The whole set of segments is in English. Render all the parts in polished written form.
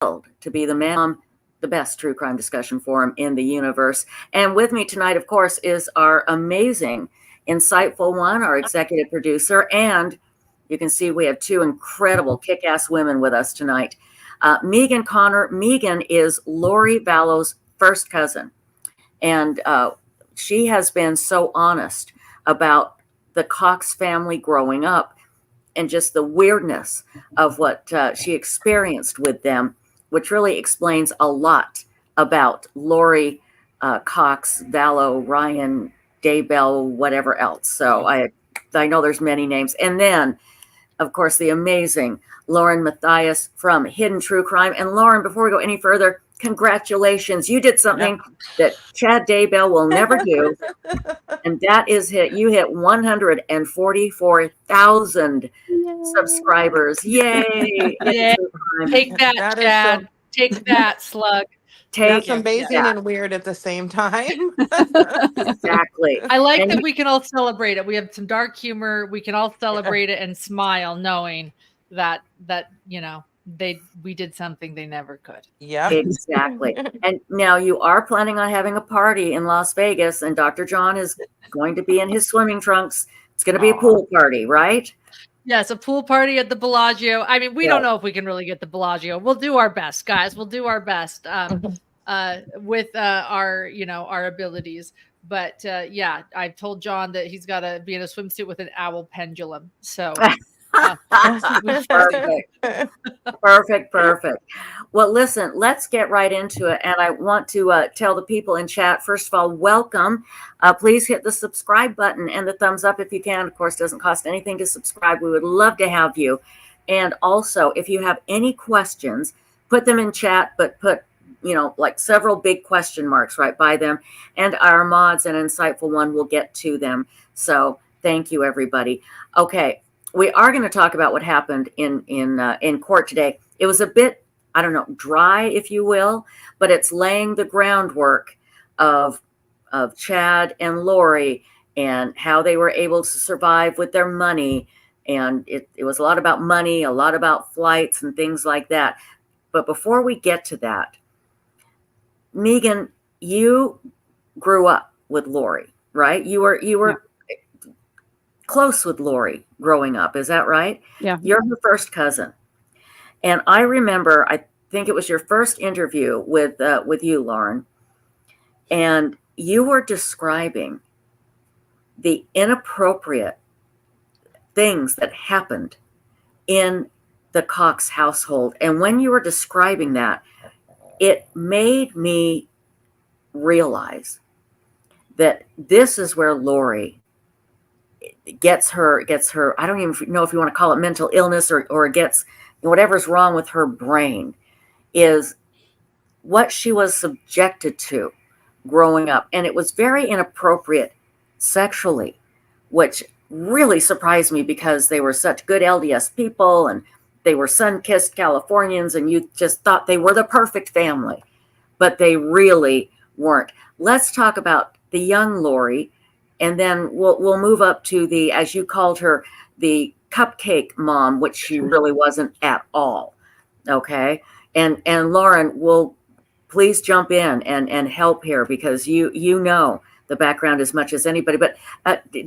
to be the man on the best true crime discussion forum in the universe. And with me tonight, of course, is our amazing, insightful one, our executive producer. And you can see we have two incredible kick-ass women with us tonight. Megan Connor. Megan is Lori Vallow's first cousin. And she has been so honest about the Cox family growing up and just the weirdness of what she experienced with them, which really explains a lot about Lori, Cox, Vallow, Ryan, Daybell, whatever else. So I know there's many names. And then, of course, the amazing Lauren Matthias from Hidden True Crime. And Lauren, before we go any further, congratulations. You did something that Chad Daybell will never do. And that is you hit 144,000 subscribers. Yay. Yay. Take that, Chad. Take that, slug. That's amazing and weird at the same time. Exactly. I like that we can all celebrate it. We have some dark humor. We can all celebrate it and smile knowing that we did something they never could. Yeah, exactly. And now you are planning on having a party in Las Vegas, and Dr. John is going to be in his swimming trunks. It's going to be a pool party, right? Yes, a pool party at the Bellagio. I mean, we don't know if we can really get the Bellagio. We'll do our best, guys. We'll do our best with our abilities. But I've told John that he's got to be in a swimsuit with an owl pendulum. So. Perfect. Well, listen, let's get right into it. And I want to tell the people in chat, first of all, welcome. Please hit the subscribe button and the thumbs up if you can. Of course, it doesn't cost anything to subscribe. We would love to have you. And also, if you have any questions, put them in chat, but put like several big question marks right by them. And our mods and Insightful One will get to them. So thank you, everybody. Okay. We are going to talk about what happened in court today. It was a bit, I don't know, dry, if you will, but it's laying the groundwork of Chad and Lori and how they were able to survive with their money. And it was a lot about money, a lot about flights and things like that. But before we get to that, Megan, you grew up with Lori, right? You were close with Lori growing up. Is that right? Yeah. You're her first cousin. And I remember, I think it was your first interview with you, Lauren, and you were describing the inappropriate things that happened in the Cox household. And when you were describing that, it made me realize that this is where Lori gets her, I don't even know if you want to call it mental illness or gets whatever's wrong with her brain, is what she was subjected to growing up. And it was very inappropriate sexually, which really surprised me because they were such good LDS people and they were sun-kissed Californians and you just thought they were the perfect family, but they really weren't. Let's talk about the young Lori. And then we'll move up to the, as you called her, the cupcake mom, which she really wasn't at all. Okay. And Lauren, will please jump in and help here because you know the background as much as anybody. But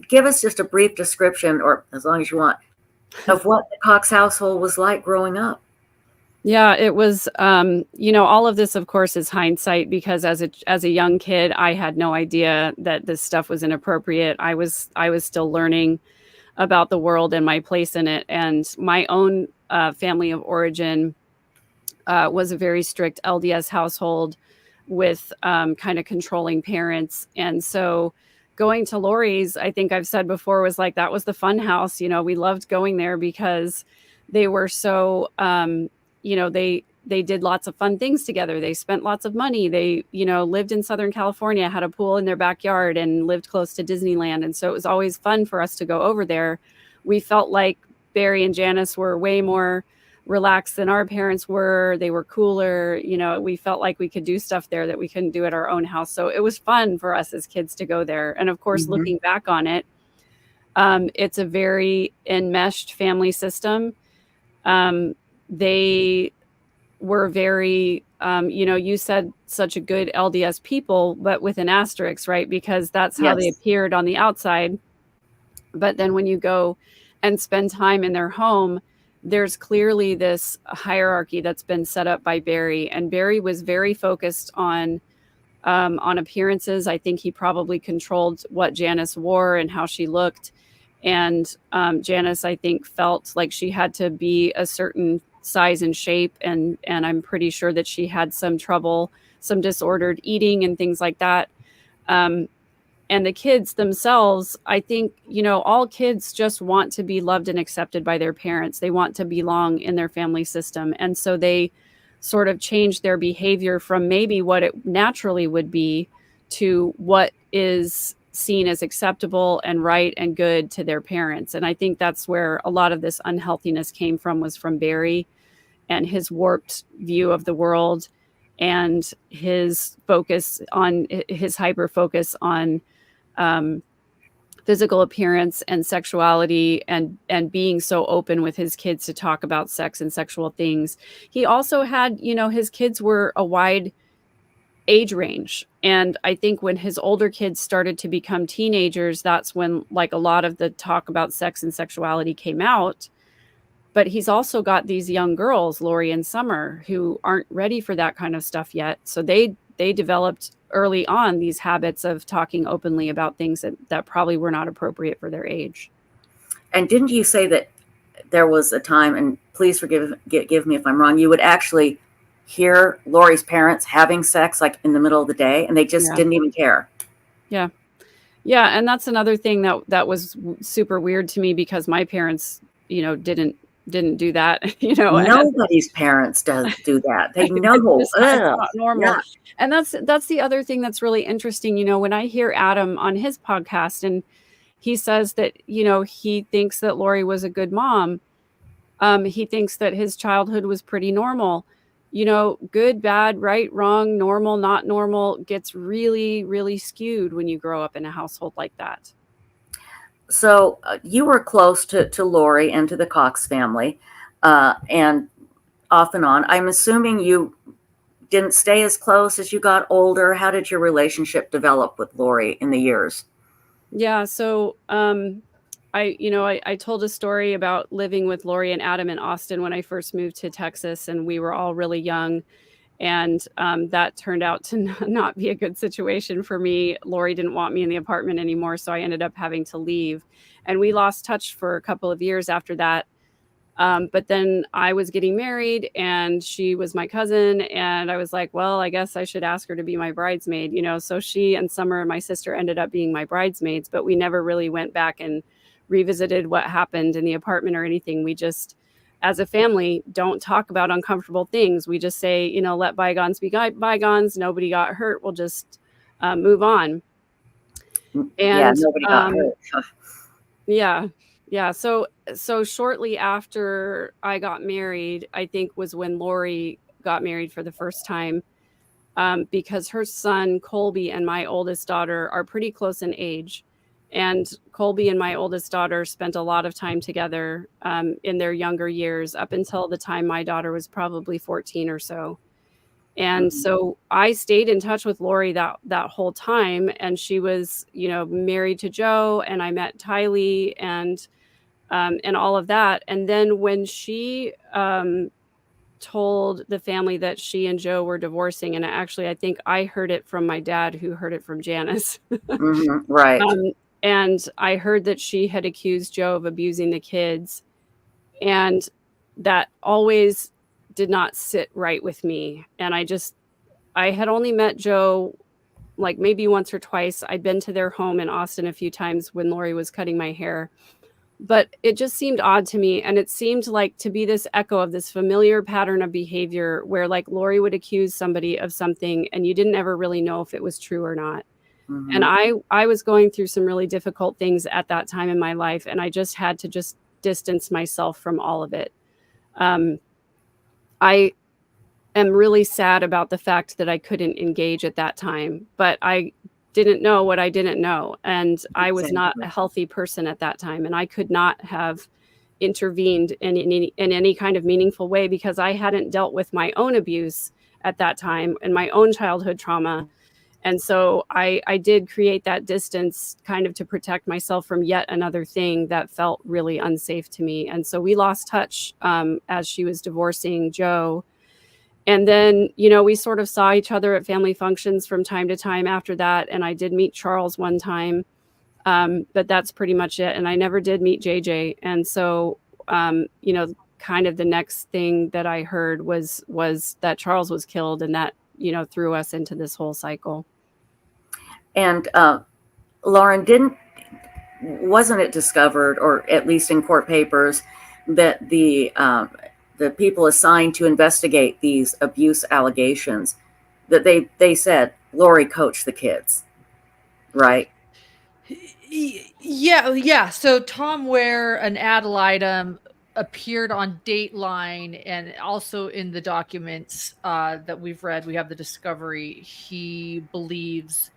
give us just a brief description, or as long as you want, of what the Cox household was like growing up. Yeah, it was, all of this, of course, is hindsight because as a young kid, I had no idea that this stuff was inappropriate. I was still learning about the world and my place in it. And my own family of origin was a very strict LDS household with kind of controlling parents. And so going to Lori's, I think I've said before, was like, that was the fun house. We loved going there because they were so... they did lots of fun things together. They spent lots of money. They, lived in Southern California, had a pool in their backyard and lived close to Disneyland. And so it was always fun for us to go over there. We felt like Barry and Janice were way more relaxed than our parents were. They were cooler. We felt like we could do stuff there that we couldn't do at our own house. So it was fun for us as kids to go there. And of course, looking back on it, it's a very enmeshed family system. They were very, you said such a good LDS people, but with an asterisk, right? Because that's how they Yes. appeared on the outside. But then when you go and spend time in their home, there's clearly this hierarchy that's been set up by Barry. And Barry was very focused on appearances. I think he probably controlled what Janice wore and how she looked. And Janice, I think, felt like she had to be a certain size and shape. And I'm pretty sure that she had some trouble, some disordered eating and things like that. And the kids themselves, I think, all kids just want to be loved and accepted by their parents. They want to belong in their family system. And so they sort of change their behavior from maybe what it naturally would be to what is seen as acceptable and right and good to their parents. And I think that's where a lot of this unhealthiness came from, was from Barry and his warped view of the world and his hyper focus on physical appearance and sexuality and being so open with his kids to talk about sex and sexual things. He also had, his kids were a wide age range. And I think when his older kids started to become teenagers, that's when like a lot of the talk about sex and sexuality came out. But he's also got these young girls, Lori and Summer, who aren't ready for that kind of stuff yet. So they developed early on these habits of talking openly about things that probably were not appropriate for their age. And didn't you say that there was a time, and please give me if I'm wrong, you would actually hear Lori's parents having sex like in the middle of the day and they just didn't even care? Yeah. Yeah. And that's another thing that was super weird to me, because my parents, didn't do that, Nobody's parents do that. They know it's not normal. Yeah. And that's the other thing that's really interesting. When I hear Adam on his podcast and he says that, he thinks that Lori was a good mom. He thinks that his childhood was pretty normal. Good, bad, right, wrong, normal, not normal gets really, really skewed when you grow up in a household like that. So you were close to Lori and to the Cox family, and off and on. I'm assuming you didn't stay as close as you got older. How did your relationship develop with Lori in the years? Yeah, so I told a story about living with Lori and Adam in Austin when I first moved to Texas, and we were all really young. And that turned out to not be a good situation for me. Lori didn't want me in the apartment anymore, so I ended up having to leave. And we lost touch for a couple of years after that. But then I was getting married and she was my cousin. And I was like, well, I guess I should ask her to be my bridesmaid, So she and Summer and my sister ended up being my bridesmaids, but we never really went back and revisited what happened in the apartment or anything. We just, as a family, don't talk about uncomfortable things. We just say, let bygones be bygones. Nobody got hurt. We'll just move on. And nobody got hurt. Yeah. So shortly after I got married, I think was when Lori got married for the first time, because her son, Colby, and my oldest daughter are pretty close in age. And Colby and my oldest daughter spent a lot of time together in their younger years, up until the time my daughter was probably 14 or so. And so I stayed in touch with Lori that whole time. And she was, married to Joe, and I met Tylee and all of that. And then when she told the family that she and Joe were divorcing, and actually I think I heard it from my dad, who heard it from Janice. Right. And I heard that she had accused Joe of abusing the kids. And that always did not sit right with me. And I had only met Joe like maybe once or twice. I'd been to their home in Austin a few times when Lori was cutting my hair. But it just seemed odd to me. And it seemed like to be this echo of this familiar pattern of behavior where like Lori would accuse somebody of something and you didn't ever really know if it was true or not. And I was going through some really difficult things at that time in my life. And I just had to just distance myself from all of it. I am really sad about the fact that I couldn't engage at that time, but I didn't know what I didn't know. And I was not a healthy person at that time. And I could not have intervened in any kind of meaningful way, because I hadn't dealt with my own abuse at that time and my own childhood trauma. And so I did create that distance kind of to protect myself from yet another thing that felt really unsafe to me. And so we lost touch as she was divorcing Joe. And then, we sort of saw each other at family functions from time to time after that. And I did meet Charles one time, but that's pretty much it. And I never did meet JJ. And so, kind of the next thing that I heard was that Charles was killed, and that, threw us into this whole cycle. And Lauren, wasn't it discovered, or at least in court papers, that the people assigned to investigate these abuse allegations, that they said Lori coached the kids, right? Yeah. So Tom Ware, an ad litem, appeared on Dateline, and also in the documents that we've read, we have the discovery. He believes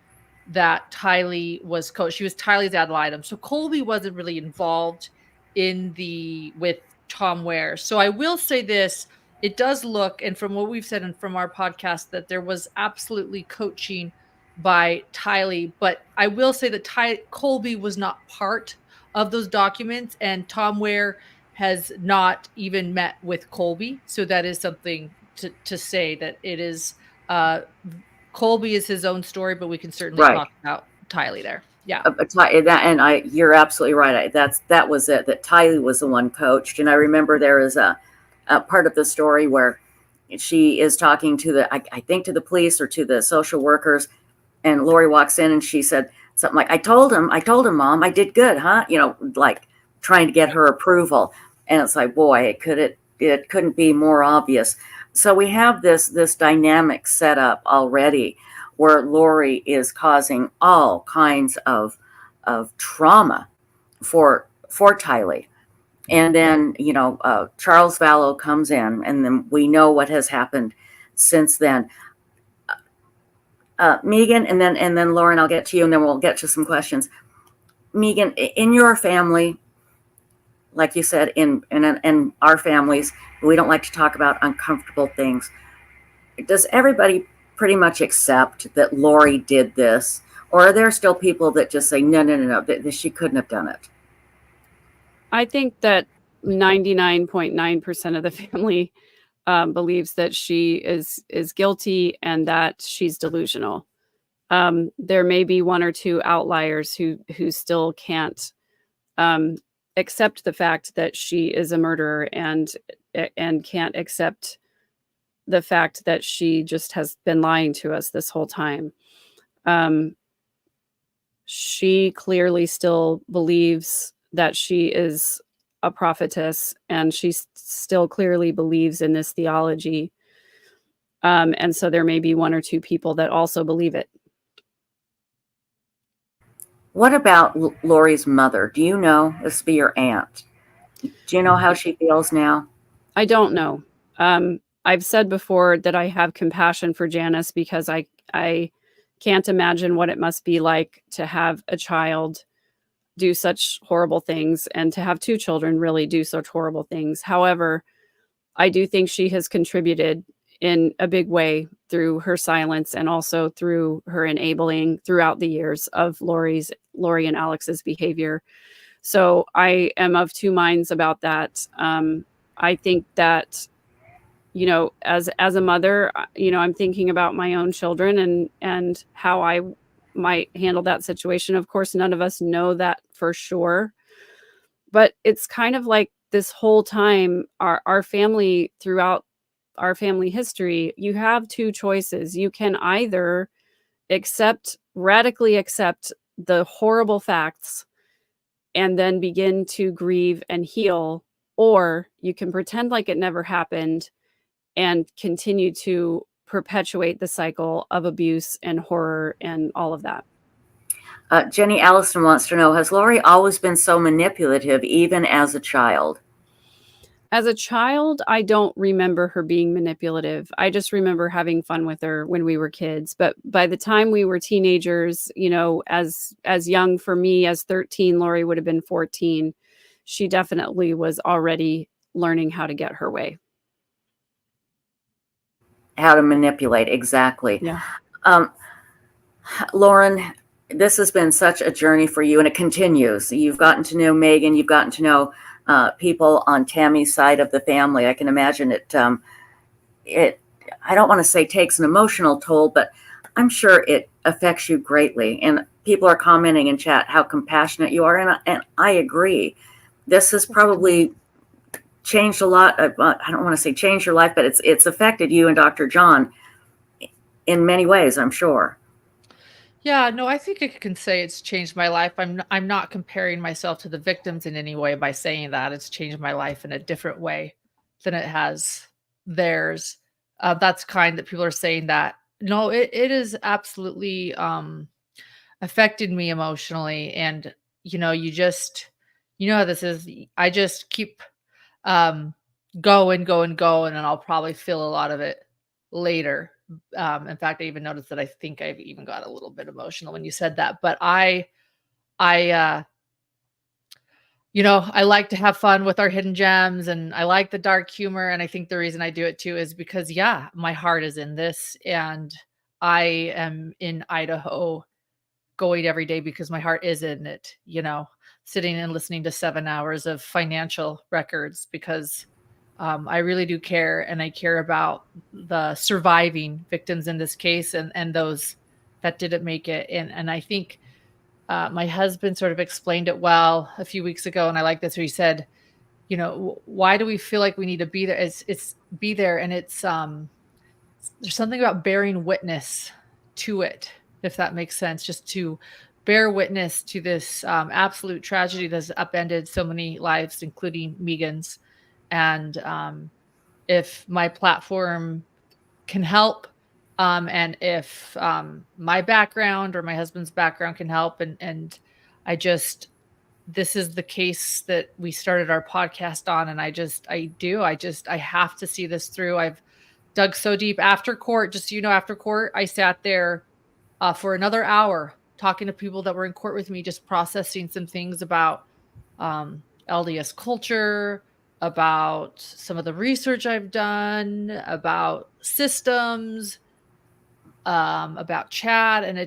that Tylee was coached. She was Tylee's ad litem. So Colby wasn't really involved with Tom Ware. So I will say this, it does look, and from what we've said and from our podcast, that there was absolutely coaching by Tylee, but I will say that Colby was not part of those documents, and Tom Ware has not even met with Colby. So that is something to say, that it is Colby is his own story, but we can certainly talk about Tylee there. Yeah. You're absolutely right. That was it, that Tylee was the one coached. And I remember there is a part of the story where she is talking to I think to the police or to the social workers, and Lori walks in and she said something like, I told him, Mom, I did good, huh? Like trying to get her approval. And it's like, boy, it couldn't be more obvious. So we have this dynamic set up already where Lori is causing all kinds of trauma for Tylee. And then, Charles Vallow comes in, and then we know what has happened since then. Megan, and then Lauren, I'll get to you, and then we'll get to some questions. Megan, in your family, like you said, in our families, we don't like to talk about uncomfortable things. Does everybody pretty much accept that Lori did this, or are there still people that just say no, that she couldn't have done it? I think that 99.9% of the family believes that she is guilty and that she's delusional. There may be one or two outliers who still can't accept the fact that she is a murderer, and can't accept the fact that she just has been lying to us this whole time. She clearly still believes that she is a prophetess, and she still clearly believes in this theology. And so there may be one or two people that also believe it. What about Lori's mother? Do you know? This would be your aunt. Do you know how she feels now? I don't know. I've said before that I have compassion for Janice, because I can't imagine what it must be like to have a child do such horrible things, and to have two children really do such horrible things. However, I do think she has contributed in a big way through her silence, and also through her enabling throughout the years of Lori and Alex's behavior. So I am of two minds about that. I think that, as a mother, I'm thinking about my own children and how I might handle that situation. Of course, none of us know that for sure, but it's kind of like this whole time, our family, throughout our family history, you have two choices. You can either radically accept the horrible facts and then begin to grieve and heal, or you can pretend like it never happened and continue to perpetuate the cycle of abuse and horror and all of that. Jenny Allison wants to know, has Lori always been so manipulative, even as a child? As a child, I don't remember her being manipulative. I just remember having fun with her when we were kids. But by the time we were teenagers, as young for me as 13, Lori would have been 14. she definitely was already learning how to get her way. How to manipulate, exactly. Yeah. Lauren, this has been such a journey for you, and it continues. You've gotten to know Megan. You've gotten to know people on Tammy's side of the family. I can imagine it. I don't want to say takes an emotional toll, but I'm sure it affects you greatly. And people are commenting in chat how compassionate you are, and I agree. This has probably changed a lot. I don't want to say changed your life, but it's affected you and Dr. John in many ways, I'm sure. Yeah, no, I think I can say it's changed my life. I'm not comparing myself to the victims in any way by saying that. It's changed my life in a different way than it has theirs. That's kind that people are saying that. No, it is absolutely affected me emotionally. And you know how this is. I just keep going, and I'll probably feel a lot of it later. In fact, I even noticed that I think I've even got a little bit emotional when you said that. But I I like to have fun with our hidden gems, and I like the dark humor. And I think the reason I do it too is because, yeah, my heart is in this, and I am in Idaho going every day because my heart is in it, sitting and listening to 7 hours of financial records because I really do care, and I care about the surviving victims in this case and those that didn't make it. And I think my husband sort of explained it well a few weeks ago, and I like this. Where he said, why do we feel like we need to be there? It's be there, and it's there's something about bearing witness to it, if that makes sense. Just to bear witness to this absolute tragedy that's upended so many lives, including Megan's. And if my platform can help, and if my background or my husband's background can help, and I just, this is the case that we started our podcast on, and I have to see this through. I've dug so deep after court. Just so you know, after court, I sat there for another hour talking to people that were in court with me, just processing some things about LDS culture, about some of the research I've done, about systems, about chat. And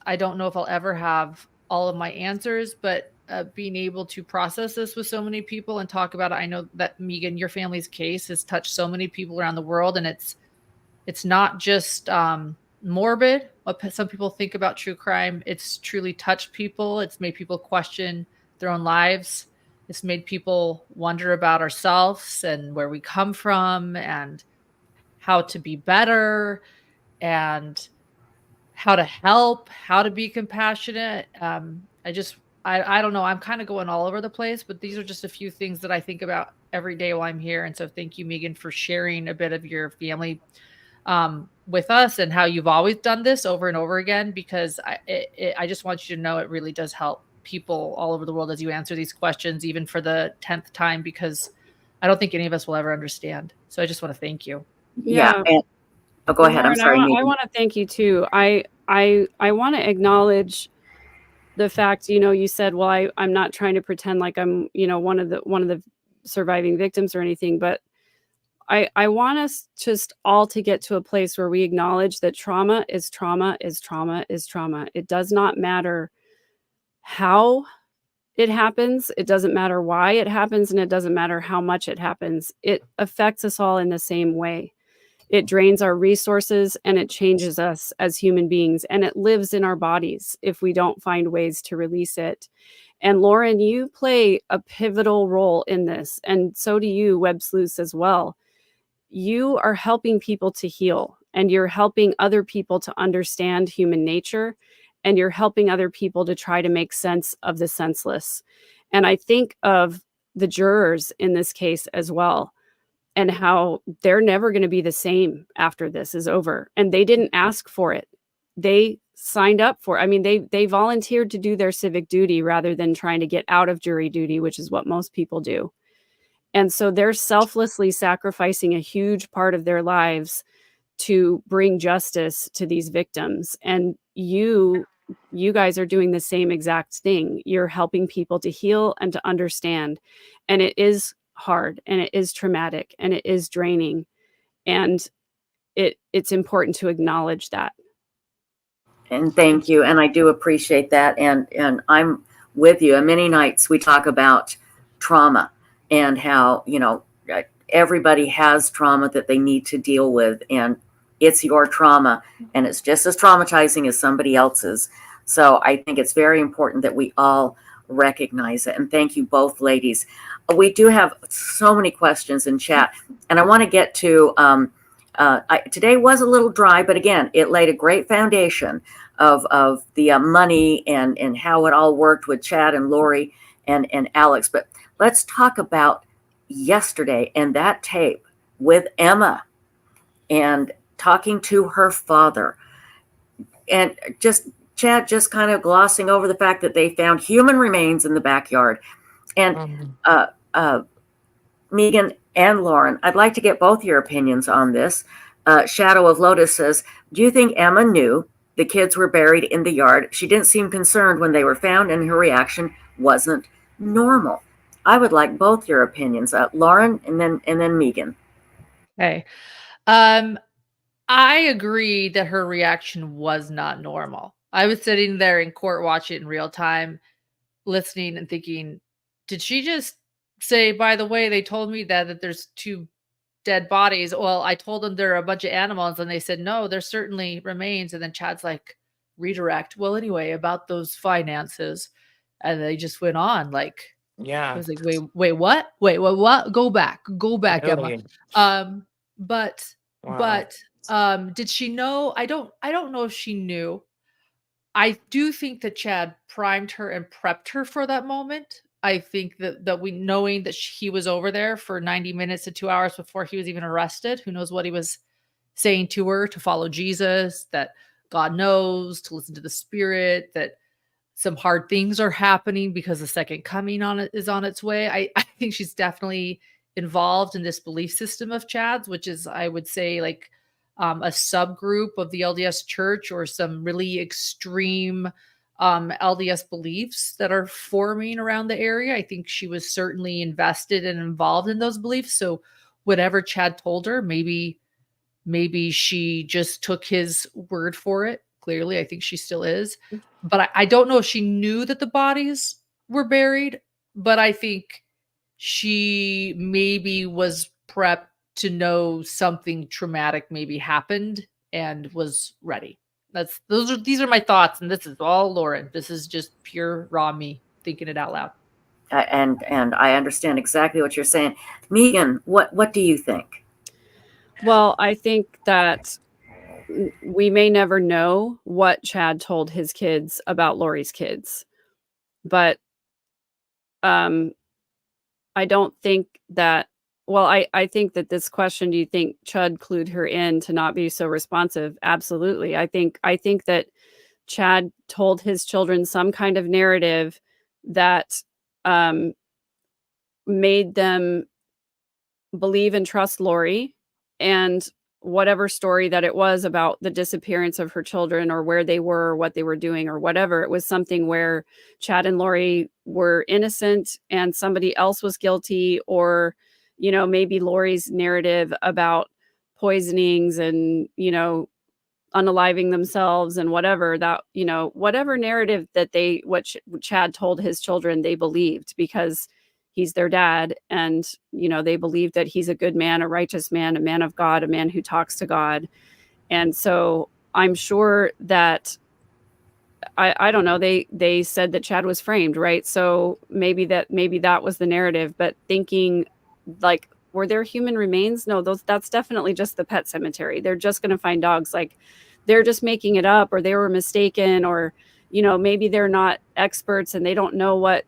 I don't know if I'll ever have all of my answers, but being able to process this with so many people and talk about it. I know that, Megan, your family's case has touched so many people around the world, and it's not just morbid, what some people think about true crime. It's truly touched people. It's made people question their own lives. It's made people wonder about ourselves and where we come from and how to be better and how to help, how to be compassionate. I don't know. I'm kind of going all over the place, but these are just a few things that I think about every day while I'm here. And so thank you, Megan, for sharing a bit of your family with us and how you've always done this over and over again, because I just want you to know it really does help people all over the world as you answer these questions, even for the 10th time, because I don't think any of us will ever understand. So I just want to thank you. Yeah. Go ahead. Lauren, I'm sorry. I want to thank you too. I want to acknowledge the fact, you said, well, I'm not trying to pretend like I'm, one of the surviving victims or anything, but I want us just all to get to a place where we acknowledge that trauma is trauma is trauma is trauma. It does not matter how it happens. It doesn't matter why it happens, and it doesn't matter how much it happens. It affects us all in the same way. It drains our resources, and it changes us as human beings, and it lives in our bodies if we don't find ways to release it. And Lauren, you play a pivotal role in this, and so do you, Web Slueths, as well. You are helping people to heal, and you're helping other people to understand human nature, and you're helping other people to try to make sense of the senseless. And I think of the jurors in this case as well, and how they're never going to be the same after this is over. And they didn't ask for it. They signed up for it. I mean, they volunteered to do their civic duty rather than trying to get out of jury duty, which is what most people do. And so they're selflessly sacrificing a huge part of their lives to bring justice to these victims. And you you guys are doing the same exact thing. You're helping people to heal and to understand. And it is hard, and it is traumatic, and it is draining. And it's important to acknowledge that. And thank you. And I do appreciate that. And I'm with you. And many nights we talk about trauma and how, everybody has trauma that they need to deal with. And it's your trauma, and it's just as traumatizing as somebody else's. So I think it's very important that we all recognize it. And thank you both, ladies. We do have so many questions in chat, and I want to get to, today was a little dry, but again, it laid a great foundation of the money and how it all worked with Chad and Lori and Alex. But let's talk about yesterday and that tape with Emma and talking to her father, and just Chad just kind of glossing over the fact that they found human remains in the backyard. And Megan and Lauren, I'd like to get both your opinions on this. Shadow of Lotus says, do you think Emma knew the kids were buried in the yard? She didn't seem concerned when they were found, and her reaction wasn't normal. I would like both your opinions, Lauren, and then Megan. Okay. I agree that her reaction was not normal. I was sitting there in court, watching it in real time, listening and thinking, did she just say, by the way, they told me that there's 2 dead bodies? Well, I told them there are a bunch of animals, and they said, no, there certainly remains. And then Chad's like, redirect. Well, anyway, about those finances. And they just went on like, I was like, wait, what? Wait, what? Go back, Really? Emma. But Wow. did she know? I don't know if she knew. I do think that Chad primed her and prepped her for that moment. I think that we, knowing that he was over there for 90 minutes to 2 hours before he was even arrested, who knows what he was saying to her, to follow Jesus, that God knows, to listen to the Spirit, that some hard things are happening because the second coming is on its way. I think she's definitely involved in this belief system of Chad's, which is, I would say, like a subgroup of the LDS church, or some really extreme LDS beliefs that are forming around the area. I think she was certainly invested and involved in those beliefs. So whatever Chad told her, maybe she just took his word for it. Clearly, I think she still is. But I don't know if she knew that the bodies were buried, but I think she maybe was prepped to know something traumatic maybe happened and was ready. These are my thoughts, and this is all Lauren. This is just pure raw me thinking it out loud. And I understand exactly what you're saying. Megan, what do you think? Well, I think that we may never know what Chad told his kids about Lori's kids, but I don't think that, well, I think that this question, do you think Chad clued her in to not be so responsive? Absolutely. I think that Chad told his children some kind of narrative that made them believe and trust Lori, and whatever story that it was about the disappearance of her children, or where they were, or what they were doing, or whatever, it was something where Chad and Lori were innocent and somebody else was guilty, or, maybe Lori's narrative about poisonings and, unaliving themselves and whatever that, whatever narrative that Chad told his children, they believed, because he's their dad. And, they believe that he's a good man, a righteous man, a man of God, a man who talks to God. And so I'm sure that, I don't know, they said that Chad was framed, right? So maybe that was the narrative, but thinking like, were there human remains? No, that's definitely just the pet cemetery. They're just going to find dogs. Like, they're just making it up, or they were mistaken, or, maybe they're not experts and they don't know what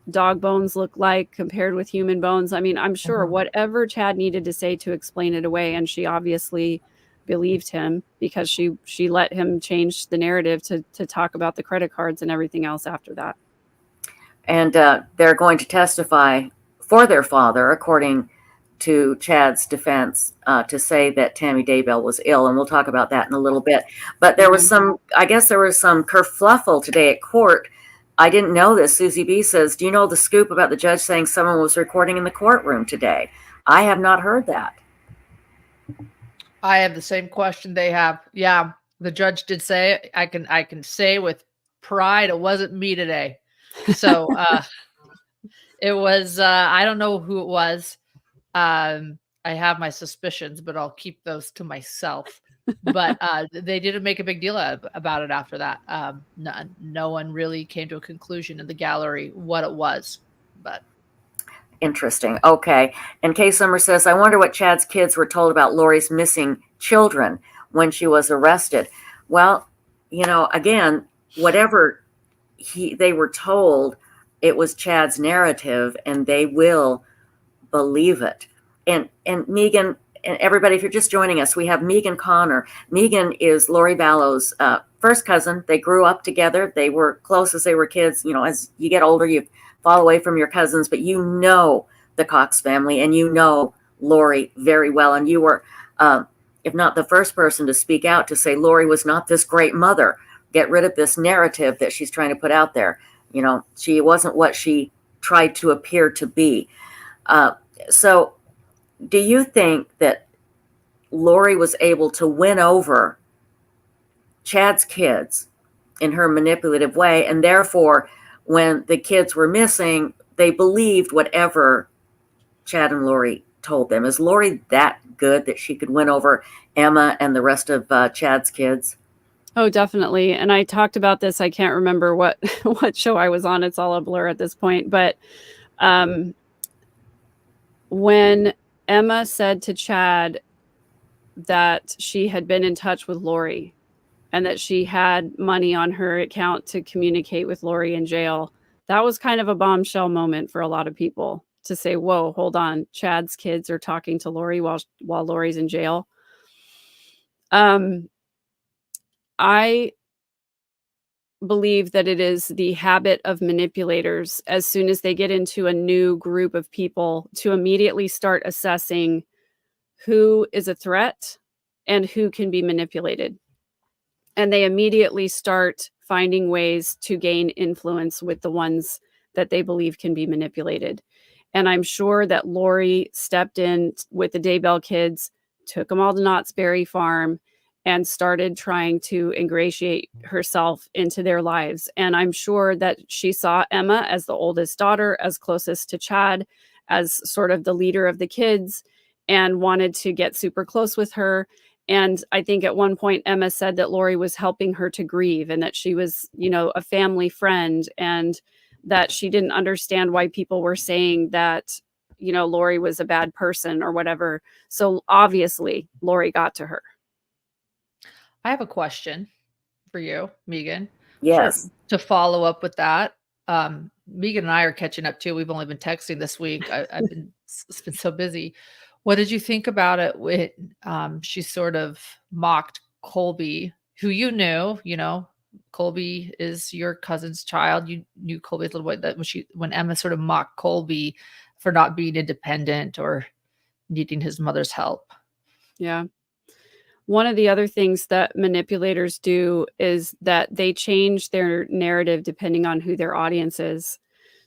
dog bones look like compared with human bones. I mean, I'm sure whatever Chad needed to say to explain it away, and she obviously believed him, because she let him change the narrative to talk about the credit cards and everything else after that. And they're going to testify for their father, according to Chad's defense to say that Tammy Daybell was ill, and we'll talk about that in a little bit. But there was I guess there was some kerfluffle today at court. I didn't know this. Susie B says, do you know the scoop about the judge saying someone was recording in the courtroom today? I have not heard that. I have the same question they have. Yeah, the judge did say it. I can say with pride it wasn't me today. So it was I don't know who it was. I have my suspicions, but I'll keep those to myself. But they didn't make a big deal about it after that. No one really came to a conclusion in the gallery what it was. But interesting. Okay. And Kay Summer says, I wonder what Chad's kids were told about Lori's missing children when she was arrested. Well, you know, again, whatever they were told, it was Chad's narrative, and they will believe it. And Megan, and everybody, if you're just joining us, we have Megan Connor. Megan is Lori Vallow's first cousin. They grew up together. They were close as they were kids. You know, as you get older, you fall away from your cousins, but you know the Cox family, and you know Lori very well. And you were, if not the first person to speak out to say Lori was not this great mother. Get rid of this narrative that she's trying to put out there. You know, she wasn't what she tried to appear to be. So do you think that Lori was able to win over Chad's kids in her manipulative way, and therefore when the kids were missing, they believed whatever Chad and Lori told them? Is Lori that good that she could win over Emma and the rest of Chad's kids? Oh, definitely. And I talked about this. I can't remember what show I was on. It's all a blur at this point. But when Emma said to Chad that she had been in touch with Lori and that she had money on her account to communicate with Lori in jail, that was kind of a bombshell moment for a lot of people to say, whoa, hold on. Chad's kids are talking to Lori while Lori's in jail. I believe that it is the habit of manipulators, as soon as they get into a new group of people, to immediately start assessing who is a threat and who can be manipulated. And they immediately start finding ways to gain influence with the ones that they believe can be manipulated. And I'm sure that Lori stepped in with the Daybell kids, took them all to Knott's Berry Farm, and started trying to ingratiate herself into their lives. And I'm sure that she saw Emma as the oldest daughter, as closest to Chad, as sort of the leader of the kids, and wanted to get super close with her. And I think at one point Emma said that Lori was helping her to grieve, and that she was, you know, a family friend, and that she didn't understand why people were saying that, you know, Lori was a bad person or whatever. So obviously Lori got to her. I have a question for you, Megan. Yes. To follow up with that, Megan and I are catching up too. We've only been texting this week. It's been so busy. What did you think about it when she sort of mocked Colby, who you know, Colby is your cousin's child. You knew Colby's little boy. That when Emma sort of mocked Colby for not being independent or needing his mother's help. Yeah. One of the other things that manipulators do is that they change their narrative depending on who their audience is.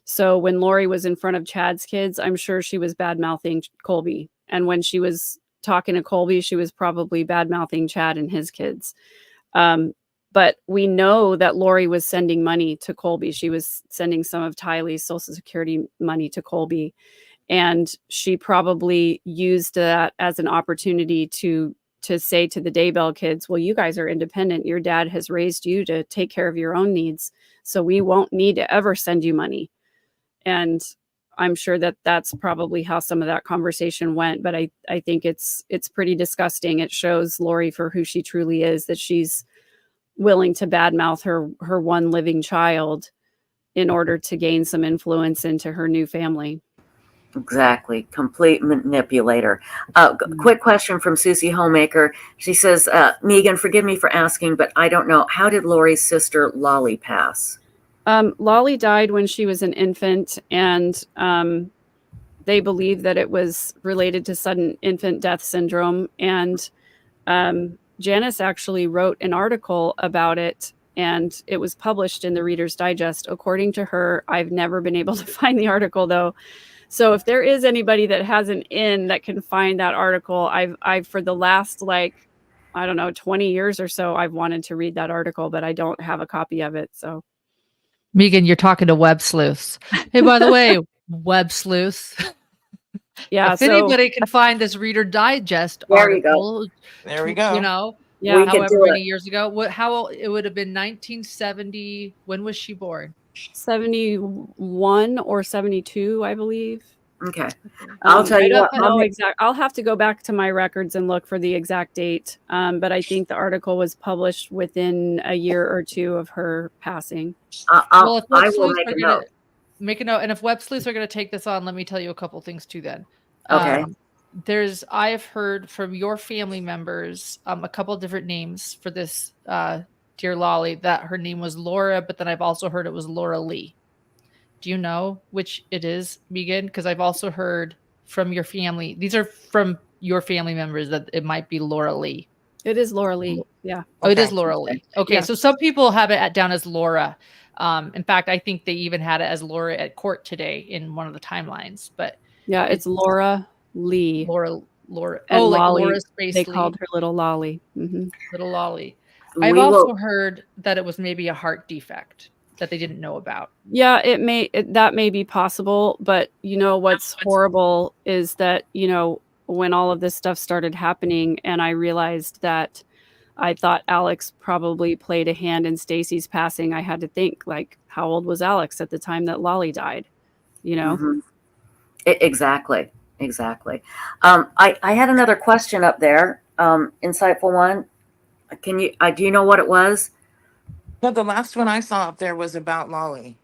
So when Lori was in front of Chad's kids, I'm sure she was bad-mouthing Colby. And when she was talking to Colby, she was probably bad-mouthing Chad and his kids. But we know that Lori was sending money to Colby. She was sending some of Tylee's Social Security money to Colby. And she probably used that as an opportunity to say to the Daybell kids, well, you guys are independent. Your dad has raised you to take care of your own needs. So we won't need to ever send you money. And I'm sure that that's probably how some of that conversation went. But I think it's pretty disgusting. It shows Lori for who she truly is, that she's willing to badmouth her one living child in order to gain some influence into her new family. Exactly. Complete manipulator. Quick question from Susie Homemaker. She says, Megan, forgive me for asking, but I don't know. How did Lori's sister Lolly pass? Lolly died when she was an infant, and they believe that it was related to sudden infant death syndrome. And Janice actually wrote an article about it, and it was published in the Reader's Digest. According to her, I've never been able to find the article though. So if there is anybody that has an in that can find that article, I've for the last, like, I don't know, 20 years or so, I've wanted to read that article, but I don't have a copy of it. So Megan, you're talking to web sleuths. Hey, by the way, web sleuths. yeah, If anybody can find this Reader Digest There you go. article, There we go. you know, yeah, We could however do many it. years ago, how it would have been 1970. When was she born? 71 or 72, I believe. Okay. I'll tell I you don't what. know exact. I'll have to go back to my records and look for the exact date. But I think the article was published within a year or two of her passing. Well, if I web will sleuths make are a gonna note. make a note, and if web sleuths are going to take this on, let me tell you a couple things too. Then, Okay. I have heard from your family members a couple different names for this dear Lolly. That her name was Laura, but then I've also heard it was Laura Lee. Do you know which it is, Megan? Because I've also heard from your family. These are from your family members that it might be Laura Lee. It is Laura Lee. Yeah. Oh, it is Okay. Laura Lee. Okay, Yeah. so some people have it down as Laura. In fact, I think they even had it as Laura at court today in one of the timelines. But Yeah, it's Laura Lee. Laura. And Oh, like Lolly, Laura Space they Lee, called her little Lolly. Mm-hmm. little Lolly. I've We also will. heard that it was maybe a heart defect that they didn't know about. Yeah, that may be possible, but you know what's horrible is that, you know, when all of this stuff started happening and I realized that I thought Alex probably played a hand in Stacy's passing, I had to think, like, how old was Alex at the time that Lolly died? You know? Mhm. Exactly. I had another question up there. Insightful one. Can you? Do you know what it was? But the last one I saw up there was about Lolly.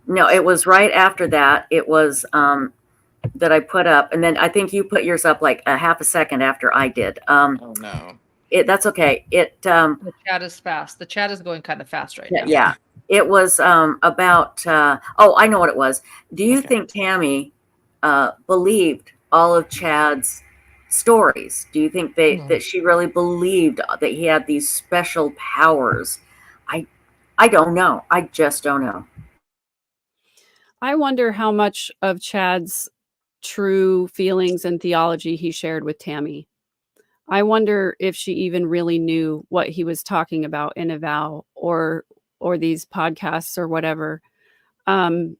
No, it was right after that. It was that I put up, and then I think you put yours up like a half a second after I did. Oh no. That's okay. The chat is fast. The chat is going kind of fast right now. Yeah. It was about. I know what it was. Do you Okay. think Tammy believed all of Chad's stories? Do you think that she really believed that he had these special powers? I don't know. I just don't know. I wonder how much of Chad's true feelings and theology he shared with Tammy. I wonder if she even really knew what he was talking about in a vow or these podcasts or whatever. I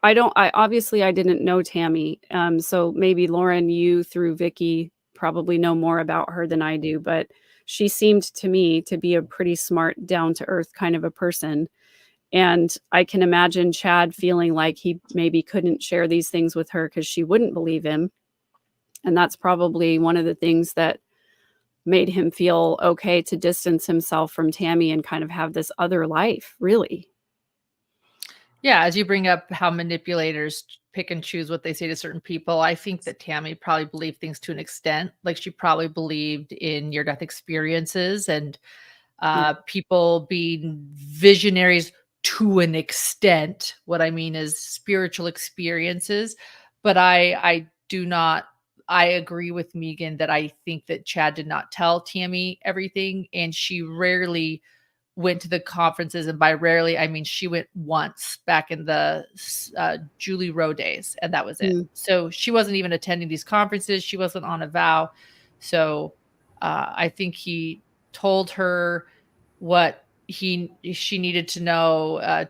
obviously I didn't know Tammy. So maybe Lauren, you through Vicky probably know more about her than I do, but she seemed to me to be a pretty smart, down to earth kind of a person. And I can imagine Chad feeling like he maybe couldn't share these things with her because she wouldn't believe him. And that's probably one of the things that made him feel okay to distance himself from Tammy and kind of have this other life, really. Yeah, as you bring up how manipulators pick and choose what they say to certain people, I think that Tammy probably believed things to an extent. Like she probably believed in near-death experiences and people being visionaries to an extent. What I mean is spiritual experiences. But I agree with Megan that I think that Chad did not tell Tammy everything, and she rarely went to the conferences. And by rarely, I mean she went once back in the Julie Rowe days, and that was it. So she wasn't even attending these conferences. She wasn't on a vow. So I think he told her what she needed to know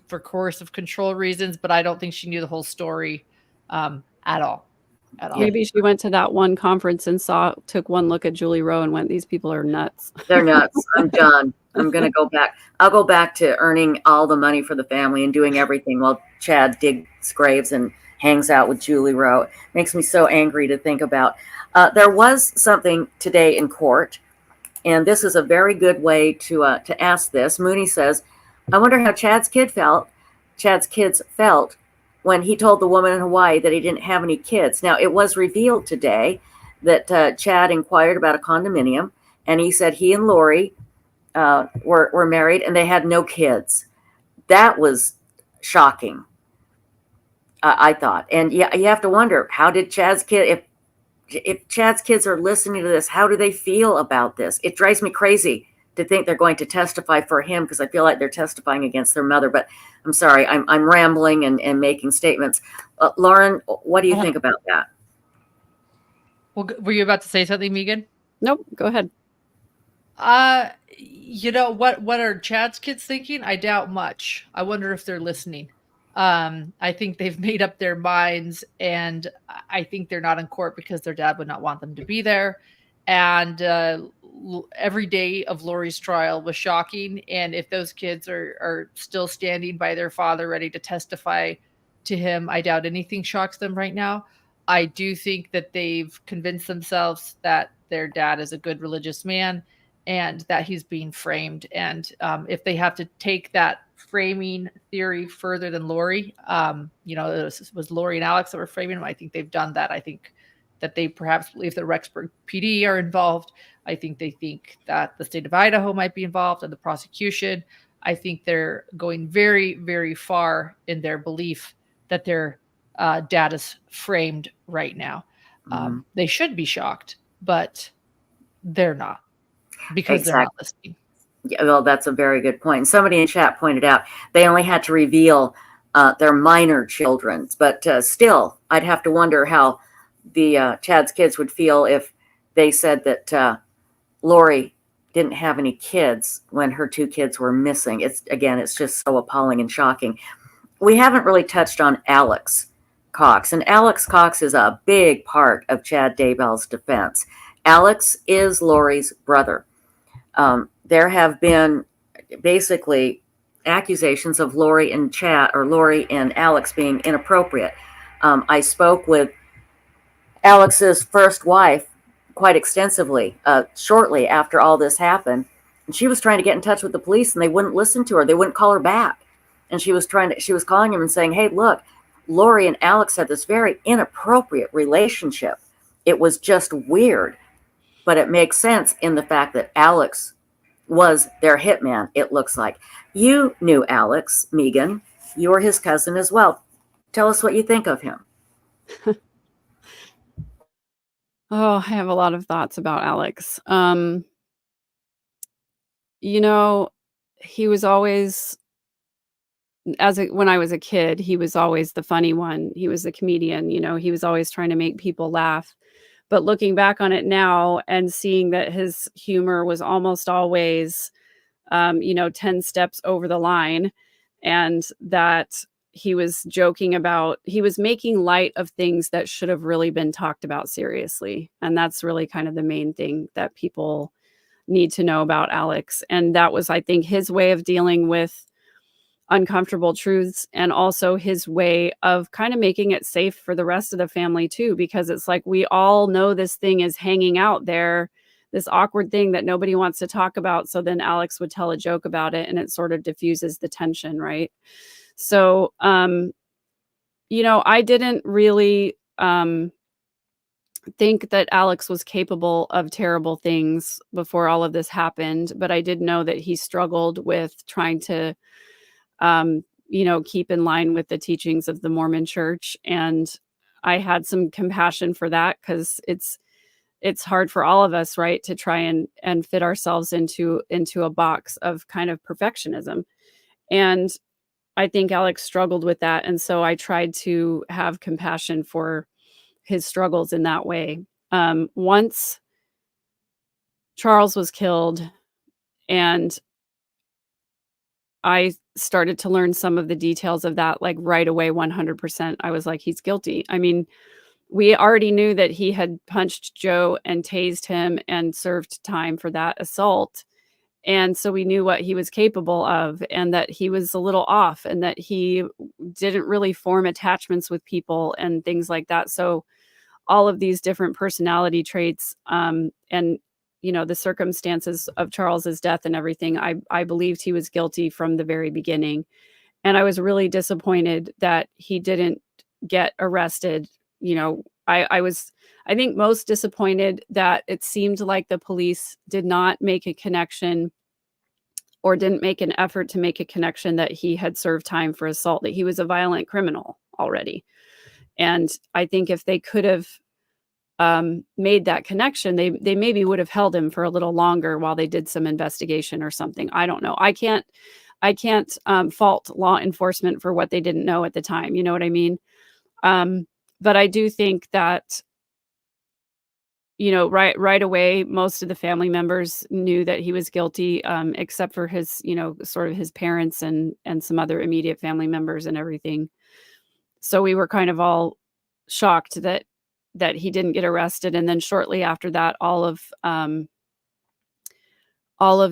for coercive control reasons, but I don't think she knew the whole story at all. Maybe she went to that one conference and took one look at Julie Rowe and went, these people are nuts. They're nuts. I'm done. I'm going to go back. I'll go back to earning all the money for the family and doing everything while Chad digs graves and hangs out with Julie Rowe. It makes me so angry to think about. There was something today in court, and this is a very good way to ask this. Mooney says, I wonder how Chad's kids felt when he told the woman in Hawaii that he didn't have any kids. Now, it was revealed today that Chad inquired about a condominium, and he said he and Lori were married and they had no kids. That was shocking. I thought. And yeah, you have to wonder, how did Chad's kid, if Chad's kids are listening to this, how do they feel about this? It drives me crazy to think they're going to testify for him, because I feel like they're testifying against their mother. But I'm sorry, I'm rambling and making statements. Lauren, what do you think about that? Well, were you about to say something, Megan? Nope, go ahead. You know, what are Chad's kids thinking? I doubt much. I wonder if they're listening. I think they've made up their minds, and I think they're not in court because their dad would not want them to be there. And every day of Lori's trial was shocking. And if those kids are still standing by their father, ready to testify to him, I doubt anything shocks them right now. I do think that they've convinced themselves that their dad is a good religious man and that he's being framed. And if they have to take that framing theory further than Lori, you know, it was Lori and Alex that were framing him. I think they've done that. I think that they perhaps believe that Rexburg PD are involved. I think they think that the state of Idaho might be involved and the prosecution. I think they're going very, very far in their belief that their dad is framed right now. They should be shocked, but they're not, because they're not listening. Yeah, well, that's a very good point. Somebody in chat pointed out they only had to reveal their minor children, but still, I'd have to wonder how the Chad's kids would feel if they said that Lori didn't have any kids when her 2 kids were missing. It's just so appalling and shocking. We haven't really touched on Alex Cox, and Alex Cox is a big part of Chad Daybell's defense. Alex is Lori's brother. There have been basically accusations of Lori and Chad, or Lori and Alex, being inappropriate. I spoke with Alex's first wife quite extensively shortly after all this happened, and she was trying to get in touch with the police, and they wouldn't listen to her. They wouldn't call her back, and she was calling him and saying, "Hey, look, Lori and Alex had this very inappropriate relationship. It was just weird." But it makes sense in the fact that Alex was their hitman, it looks like. You knew Alex, Megan. You were his cousin as well. Tell us what you think of him. Oh, I have a lot of thoughts about Alex. You know, he was always, when I was a kid, he was always the funny one. He was the comedian, you know, he was always trying to make people laugh. But looking back on it now and seeing that his humor was almost always, 10 steps over the line, and that he was making light of things that should have really been talked about seriously. And that's really kind of the main thing that people need to know about Alex. And that was, I think, his way of dealing with uncomfortable truths, and also his way of kind of making it safe for the rest of the family too, because it's like, we all know this thing is hanging out there, this awkward thing that nobody wants to talk about. So then Alex would tell a joke about it, and it sort of diffuses the tension, right? So, I didn't really think that Alex was capable of terrible things before all of this happened, but I did know that he struggled with trying to keep in line with the teachings of the Mormon Church. And I had some compassion for that, because it's hard for all of us, right, to try and fit ourselves into a box of kind of perfectionism. And I think Alex struggled with that. And so I tried to have compassion for his struggles in that way. Once Charles was killed and I started to learn some of the details of that, like right away, 100%. I was like, he's guilty. I mean, we already knew that he had punched Joe and tased him and served time for that assault. And so we knew what he was capable of, and that he was a little off, and that he didn't really form attachments with people and things like that. So all of these different personality traits, and the circumstances of Charles's death and everything, I believed he was guilty from the very beginning. And I was really disappointed that he didn't get arrested. I think most disappointed that it seemed like the police did not make a connection, or didn't make an effort to make a connection, that he had served time for assault, that he was a violent criminal. already. And I think if they could have made that connection, they maybe would have held him for a little longer while they did some investigation or something. I don't know. I can't fault law enforcement for what they didn't know at the time. You know what I mean? But I do think that, right away, most of the family members knew that he was guilty, except for his, sort of his parents and some other immediate family members and everything. So we were kind of all shocked that he didn't get arrested. And then shortly after that, all of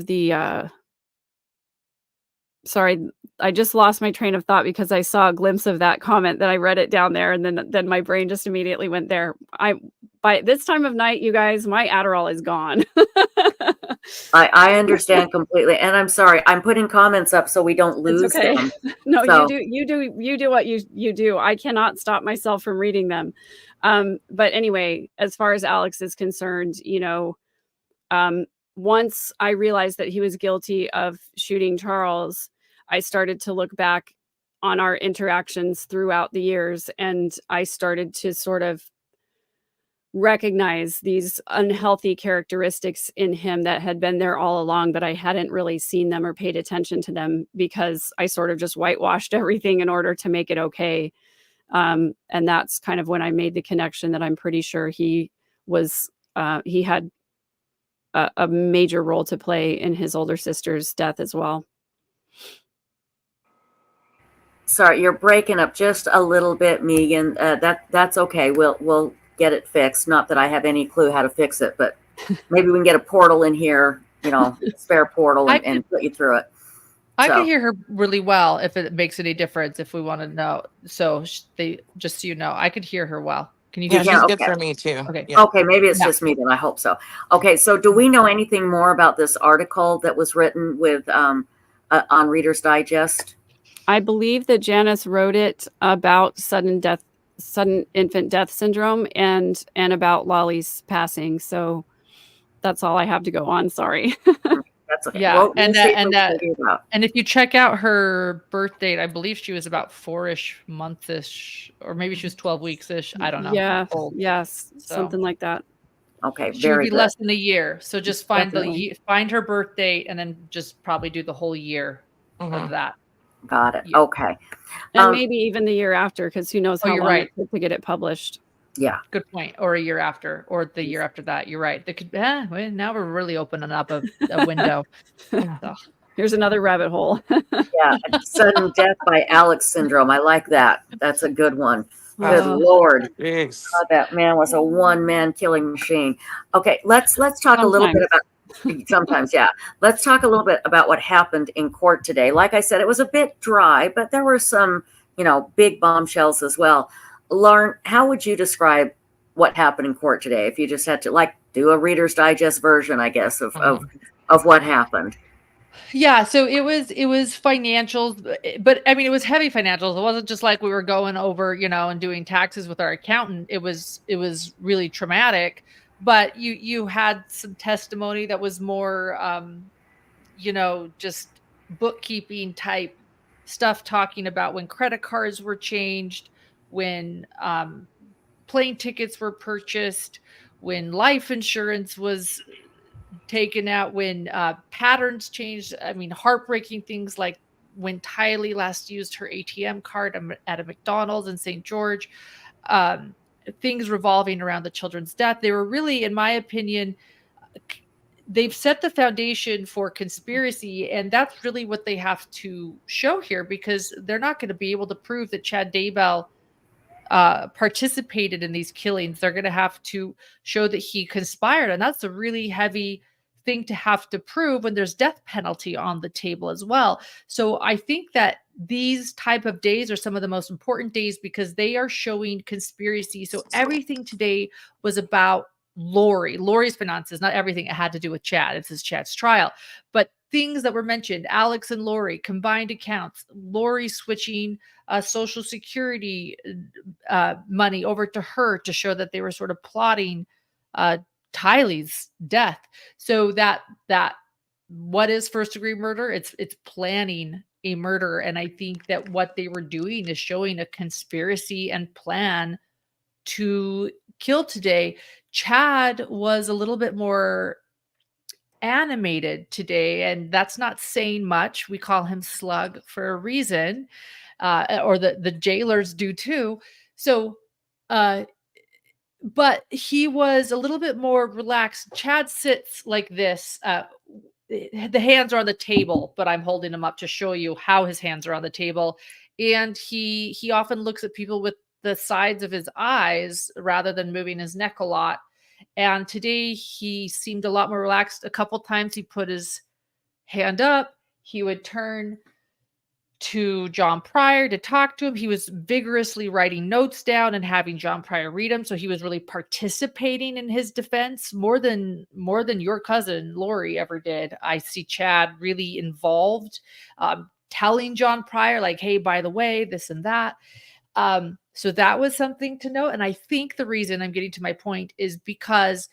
the sorry, I just lost my train of thought because I saw a glimpse of that comment, that I read it down there, and then my brain just immediately went there. By this time of night, you guys, my Adderall is gone. I understand completely, and I'm sorry. I'm putting comments up so we don't lose It's okay. them. No, So- you do what you do. I cannot stop myself from reading them. But anyway, as far as Alex is concerned, once I realized that he was guilty of shooting Charles, I started to look back on our interactions throughout the years, and I started to sort of recognize these unhealthy characteristics in him that had been there all along, but I hadn't really seen them or paid attention to them because I sort of just whitewashed everything in order to make it okay. And that's kind of when I made the connection that I'm pretty sure he had a major role to play in his older sister's death as well. Sorry, you're breaking up just a little bit, Megan. That's okay. We'll get it fixed. Not that I have any clue how to fix it, but maybe we can get a portal in here, spare portal, and put you through it. I can hear her really well if it makes any difference, if we want to know. So just so you know, I could hear her well. Can you hear Yeah, me? she's good for me too. Okay. Yeah. Okay, maybe it's just me then. I hope so. Okay, so do we know anything more about this article that was written with on Reader's Digest? I believe that Janice wrote it about sudden infant death syndrome and about Lolly's passing. So that's all I have to go on. Sorry. That's okay. Yeah, We'll and see what we that can figure out. and if you check out her birth date, I believe she was about 4-ish month-ish, or maybe she was 12 weeks-ish. I don't know. Yeah. Old. Yes. So- Something like that. Okay, She would very be good. less than a year. So just find Definitely. find her birth date and then just probably do the whole year of that. Got it. Yeah. Okay. And maybe even the year after, because who knows how you're long right. it took to get it published. Yeah. Good point. Or a year after, or the year after that. You're right. They could. Well, now we're really opening up a window. So. Here's another rabbit hole. Yeah. Sudden death by Alex syndrome. I like that. That's a good one. Good Oh. Lord. Jeez. God, that man was a one-man killing machine. Okay, let's talk a little bit about sometimes, yeah. Let's talk a little bit about what happened in court today. Like I said, it was a bit dry, but there were some, big bombshells as well. Lauren, how would you describe what happened in court today if you just had to do a Reader's Digest version, I guess, of what happened? Yeah, so it was financials, but I mean, it was heavy financials. It wasn't just like we were going over, and doing taxes with our accountant. It was really traumatic, but you had some testimony that was more, just bookkeeping type stuff, talking about when credit cards were changed, when plane tickets were purchased, when life insurance was taken out, when patterns changed. I mean, heartbreaking things like when Tylee last used her ATM card at a McDonald's in St. George, things revolving around the children's death. They were really, in my opinion, they've set the foundation for conspiracy, and that's really what they have to show here, because they're not going to be able to prove that Chad Daybell participated in these killings. They're going to have to show that he conspired, and that's a really heavy thing to have to prove when there's death penalty on the table as well. So I think that these type of days are some of the most important days because they are showing conspiracy. So everything today was about Lori's finances, not everything it had to do with Chad. This is Chad's trial, but things that were mentioned: Alex and Lori, combined accounts, Lori switching Social Security money over to her to show that they were sort of plotting Tylee's death. So that what is first degree murder? It's planning a murder. And I think that what they were doing is showing a conspiracy and plan to kill today. Chad was a little bit more animated today, and that's not saying much. We call him Slug for a reason, or the jailers do too. So, uh, but he was a little bit more relaxed. Chad sits like this. The hands are on the table, but I'm holding him up to show you how his hands are on the table. And he often looks at people with the sides of his eyes rather than moving his neck a lot. And today he seemed a lot more relaxed. A couple times he put his hand up. He would turn to John Pryor to talk to him. He was vigorously writing notes down and having John Pryor read them. So he was really participating in his defense more than your cousin Lori ever did. I see Chad really involved, telling John Pryor, like, hey, by the way, this and that. So that was something to note. And I think the reason I'm getting to my point is because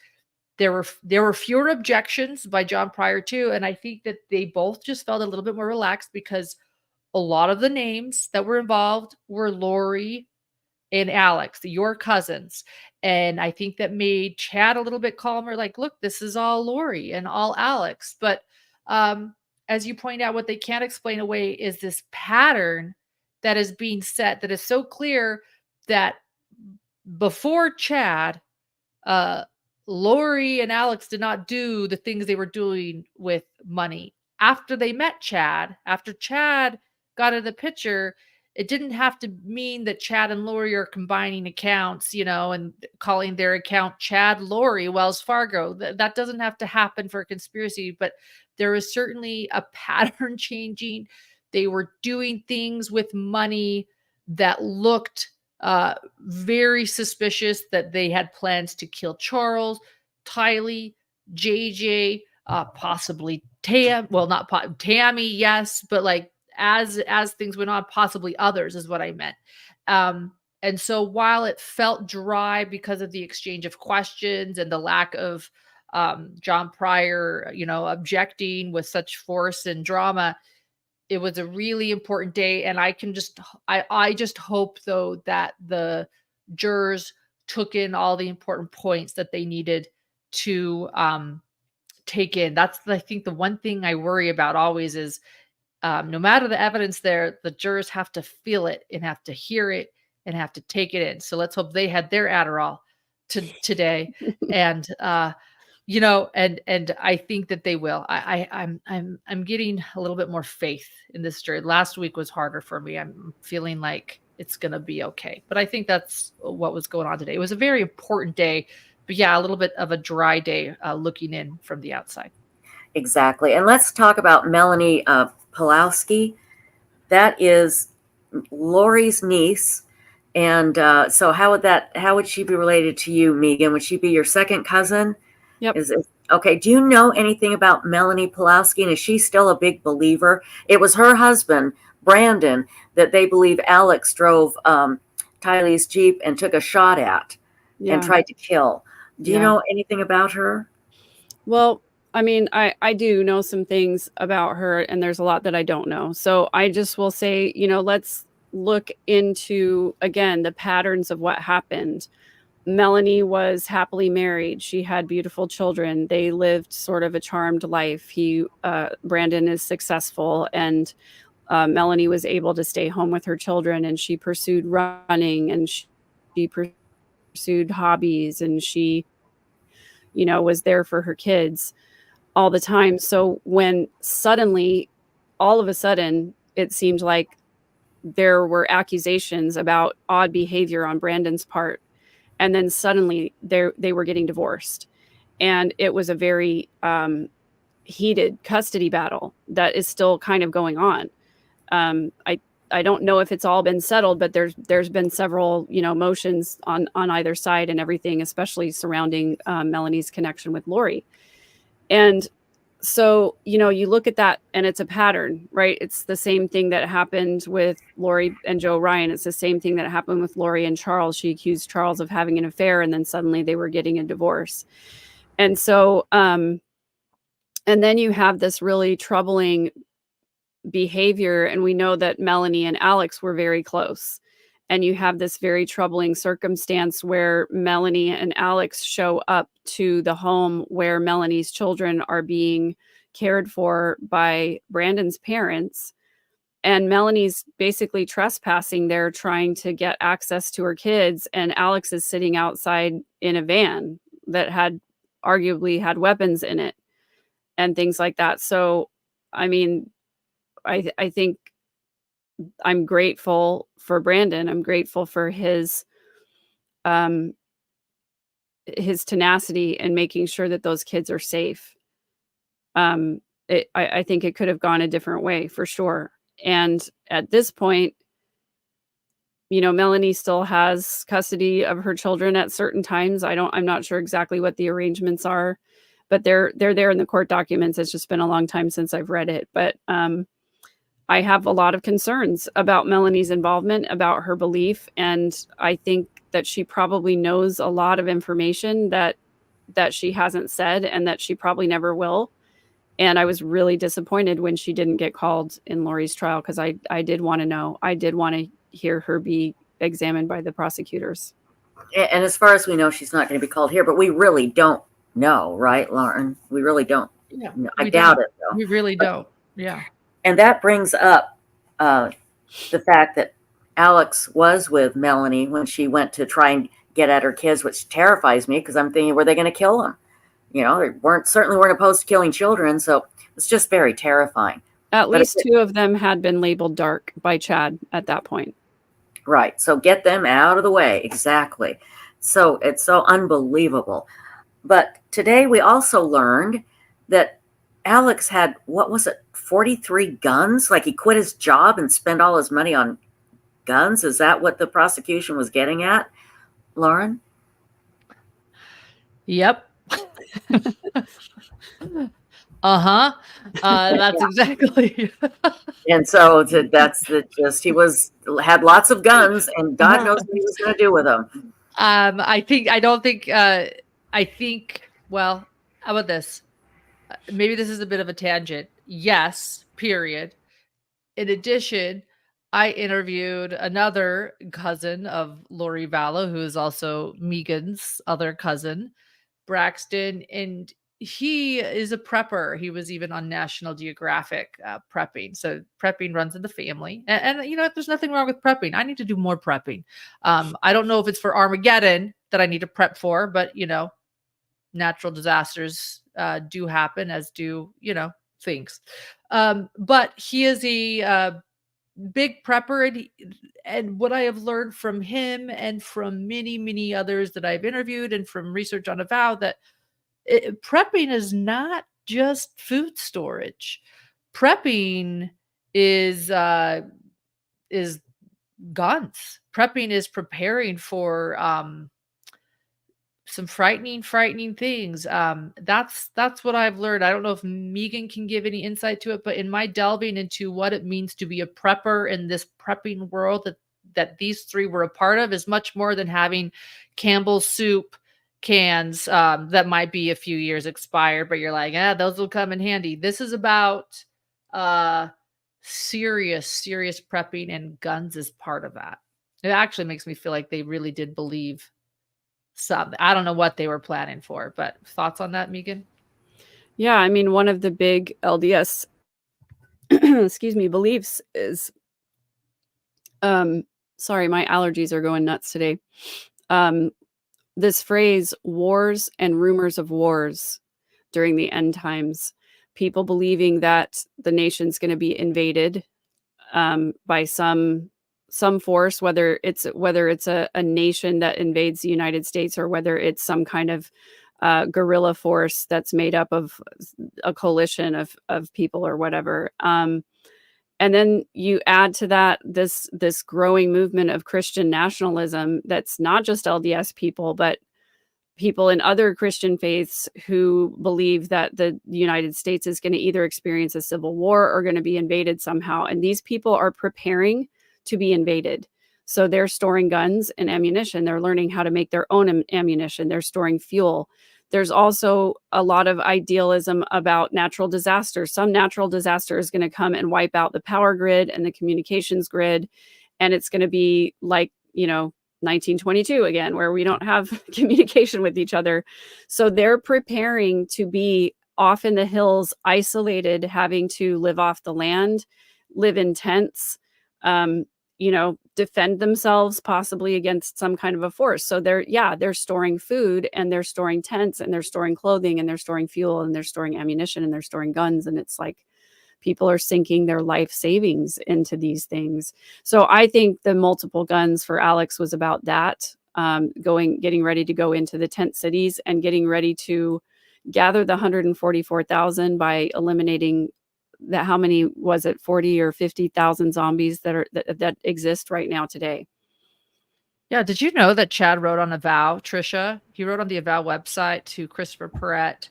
there were fewer objections by John Pryor too. And I think that they both just felt a little bit more relaxed because a lot of the names that were involved were Lori and Alex, your cousins. And I think that made Chad a little bit calmer. Like, look, this is all Lori and all Alex. But as you point out, what they can't explain away is this pattern that is being set that is so clear that before Chad, Lori and Alex did not do the things they were doing with money. After they met Chad, after Chad got in the picture, it didn't have to mean that Chad and Lori are combining accounts, and calling their account Chad Lori Wells Fargo. That doesn't have to happen for a conspiracy, but there is certainly a pattern changing. They were doing things with money that looked very suspicious, that they had plans to kill Charles, Tylee, JJ, possibly Tam. Well, not Tammy, yes, but like as things went on, possibly others is what I meant. And so while it felt dry because of the exchange of questions and the lack of John Pryor, objecting with such force and drama, it was a really important day. And I just hope though that the jurors took in all the important points that they needed to take in. That's, I think, the one thing I worry about always is no matter the evidence there, the jurors have to feel it and have to hear it and have to take it in. So let's hope they had their Adderall today. And, and I think that they will. I'm getting a little bit more faith in this jury. Last week was harder for me. I'm feeling like it's going to be okay. But I think that's what was going on today. It was a very important day, but yeah, a little bit of a dry day looking in from the outside. Exactly. And let's talk about Melanie Pawlowski. That is Lori's niece. And so how would she be related to you, Megan? Would she be your second cousin? Yep. Okay. Do you know anything about Melanie Pawlowski? And is she still a big believer? It was her husband, Brandon, that they believe Alex drove Tylee's Jeep and took a shot at and tried to kill. Do you know anything about her? Well, I mean, I do know some things about her, and there's a lot that I don't know. So I just will say, let's look into, again, the patterns of what happened. Melanie was happily married. She had beautiful children. They lived sort of a charmed life. Brandon is successful, and Melanie was able to stay home with her children, and she pursued running, and she pursued hobbies, and she, was there for her kids all the time. So when suddenly, all of a sudden, it seemed like there were accusations about odd behavior on Brandon's part, and then suddenly they were getting divorced, and it was a very heated custody battle that is still kind of going on. I don't know if it's all been settled, but there's been several motions on either side and everything, especially surrounding Melanie's connection with Lori. And so, you look at that and it's a pattern, right? It's the same thing that happened with Lori and Joe Ryan. It's the same thing that happened with Lori and Charles. She accused Charles of having an affair, and then suddenly they were getting a divorce. And so, and then you have this really troubling behavior, and we know that Melanie and Alex were very close. And you have this very troubling circumstance where Melanie and Alex show up to the home where Melanie's children are being cared for by Brandon's parents. And Melanie's basically trespassing there, trying to get access to her kids. And Alex is sitting outside in a van that had arguably had weapons in it and things like that. So, I mean, I think I'm grateful for Brandon. I'm grateful for his tenacity in making sure that those kids are safe. I think it could have gone a different way for sure. And at this point, you know, Melanie still has custody of her children at certain times. I'm not sure exactly what the arrangements are, but they're there in the court documents. It's just been a long time since I've read it. But I have a lot of concerns about Melanie's involvement, about her belief. And I think that she probably knows a lot of information that she hasn't said and that she probably never will. And I was really disappointed when she didn't get called in Lori's trial, because I did want to know. I did want to hear her be examined by the prosecutors. And as far as we know, she's not going to be called here, but we really don't know, right, Lauren? We really don't. Yeah, I doubt it, though. We really don't. Yeah. And that brings up the fact that Alex was with Melanie when she went to try and get at her kids, which terrifies me, because I'm thinking, were they going to kill them? You know, they certainly weren't opposed to killing children. So it's just very terrifying. At least two of them had been labeled dark by Chad at that point. Right. So get them out of the way. Exactly. So it's so unbelievable. But today we also learned that Alex had, what was it, 43 guns? Like he quit his job and spent all his money on guns? Is that what the prosecution was getting at, Lauren? Yep. That's exactly. And so he had lots of guns, and God knows what he was going to do with them. Well, how about this? Maybe this is a bit of a tangent. Yes, period. In addition, I interviewed another cousin of Lori Vallow, who is also Megan's other cousin, Braxton, and he is a prepper. He was even on National Geographic prepping. So prepping runs in the family. And you know, there's nothing wrong with prepping. I need to do more prepping. I don't know if it's for Armageddon that I need to prep for, but you know, natural disasters do happen, as do, you know, things. But he is a big prepper, and what I have learned from him and from many, many others that I've interviewed and from research on Avow, that prepping is not just food storage. Prepping is guns. Prepping is preparing for some frightening things. That's what I've learned. I don't know if Megan can give any insight to it, but in my delving into what it means to be a prepper in this prepping world that these three were a part of, is much more than having Campbell's soup cans that might be a few years expired, but you're like, those will come in handy. This is about serious prepping, and guns is part of that. It actually makes me feel like they really did believe something. I don't know what they were planning for, but thoughts on that, Megan? Yeah, I mean, one of the big LDS beliefs is sorry, my allergies are going nuts today. This phrase, wars and rumors of wars during the end times, people believing that the nation's going to be invaded by some force, whether it's a nation that invades the United States, or whether it's some kind of guerrilla force that's made up of a coalition of people or whatever. And then you add to that this growing movement of Christian nationalism that's not just LDS people, but people in other Christian faiths who believe that the United States is going to either experience a civil war or going to be invaded somehow. And these people are preparing to be invaded. So they're storing guns and ammunition. They're learning how to make their own ammunition. They're storing fuel. There's also a lot of idealism about natural disasters. Some natural disaster is going to come and wipe out the power grid and the communications grid. And it's going to be like, 1922 again, where we don't have communication with each other. So they're preparing to be off in the hills, isolated, having to live off the land, live in tents, defend themselves possibly against some kind of a force. So they're storing food, and they're storing tents, and they're storing clothing, and they're storing fuel, and they're storing ammunition, and they're storing guns. And it's like people are sinking their life savings into these things. So I think the multiple guns for Alex was about that, getting ready to go into the tent cities and getting ready to gather the 144,000 by eliminating that. How many was it? 40 or 50,000 zombies that exist right now today. Yeah. Did you know that Chad wrote on Avow, Trisha? He wrote on the Avow website to Christopher Perrett,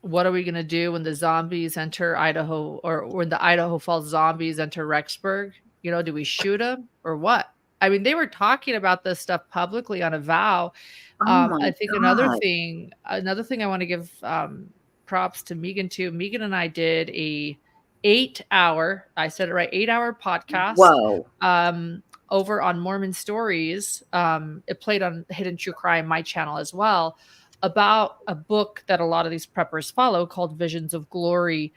what are we going to do when the zombies enter Idaho, or when the Idaho Falls zombies enter Rexburg? Do we shoot them or what? I mean, they were talking about this stuff publicly on Avow. I think another thing I want to give props to Megan too. Megan and I did a 8-hour, I said it right, 8-hour podcast. Whoa. Over on Mormon Stories. It played on Hidden True Crime, my channel as well, about a book that a lot of these preppers follow called Visions of Glory.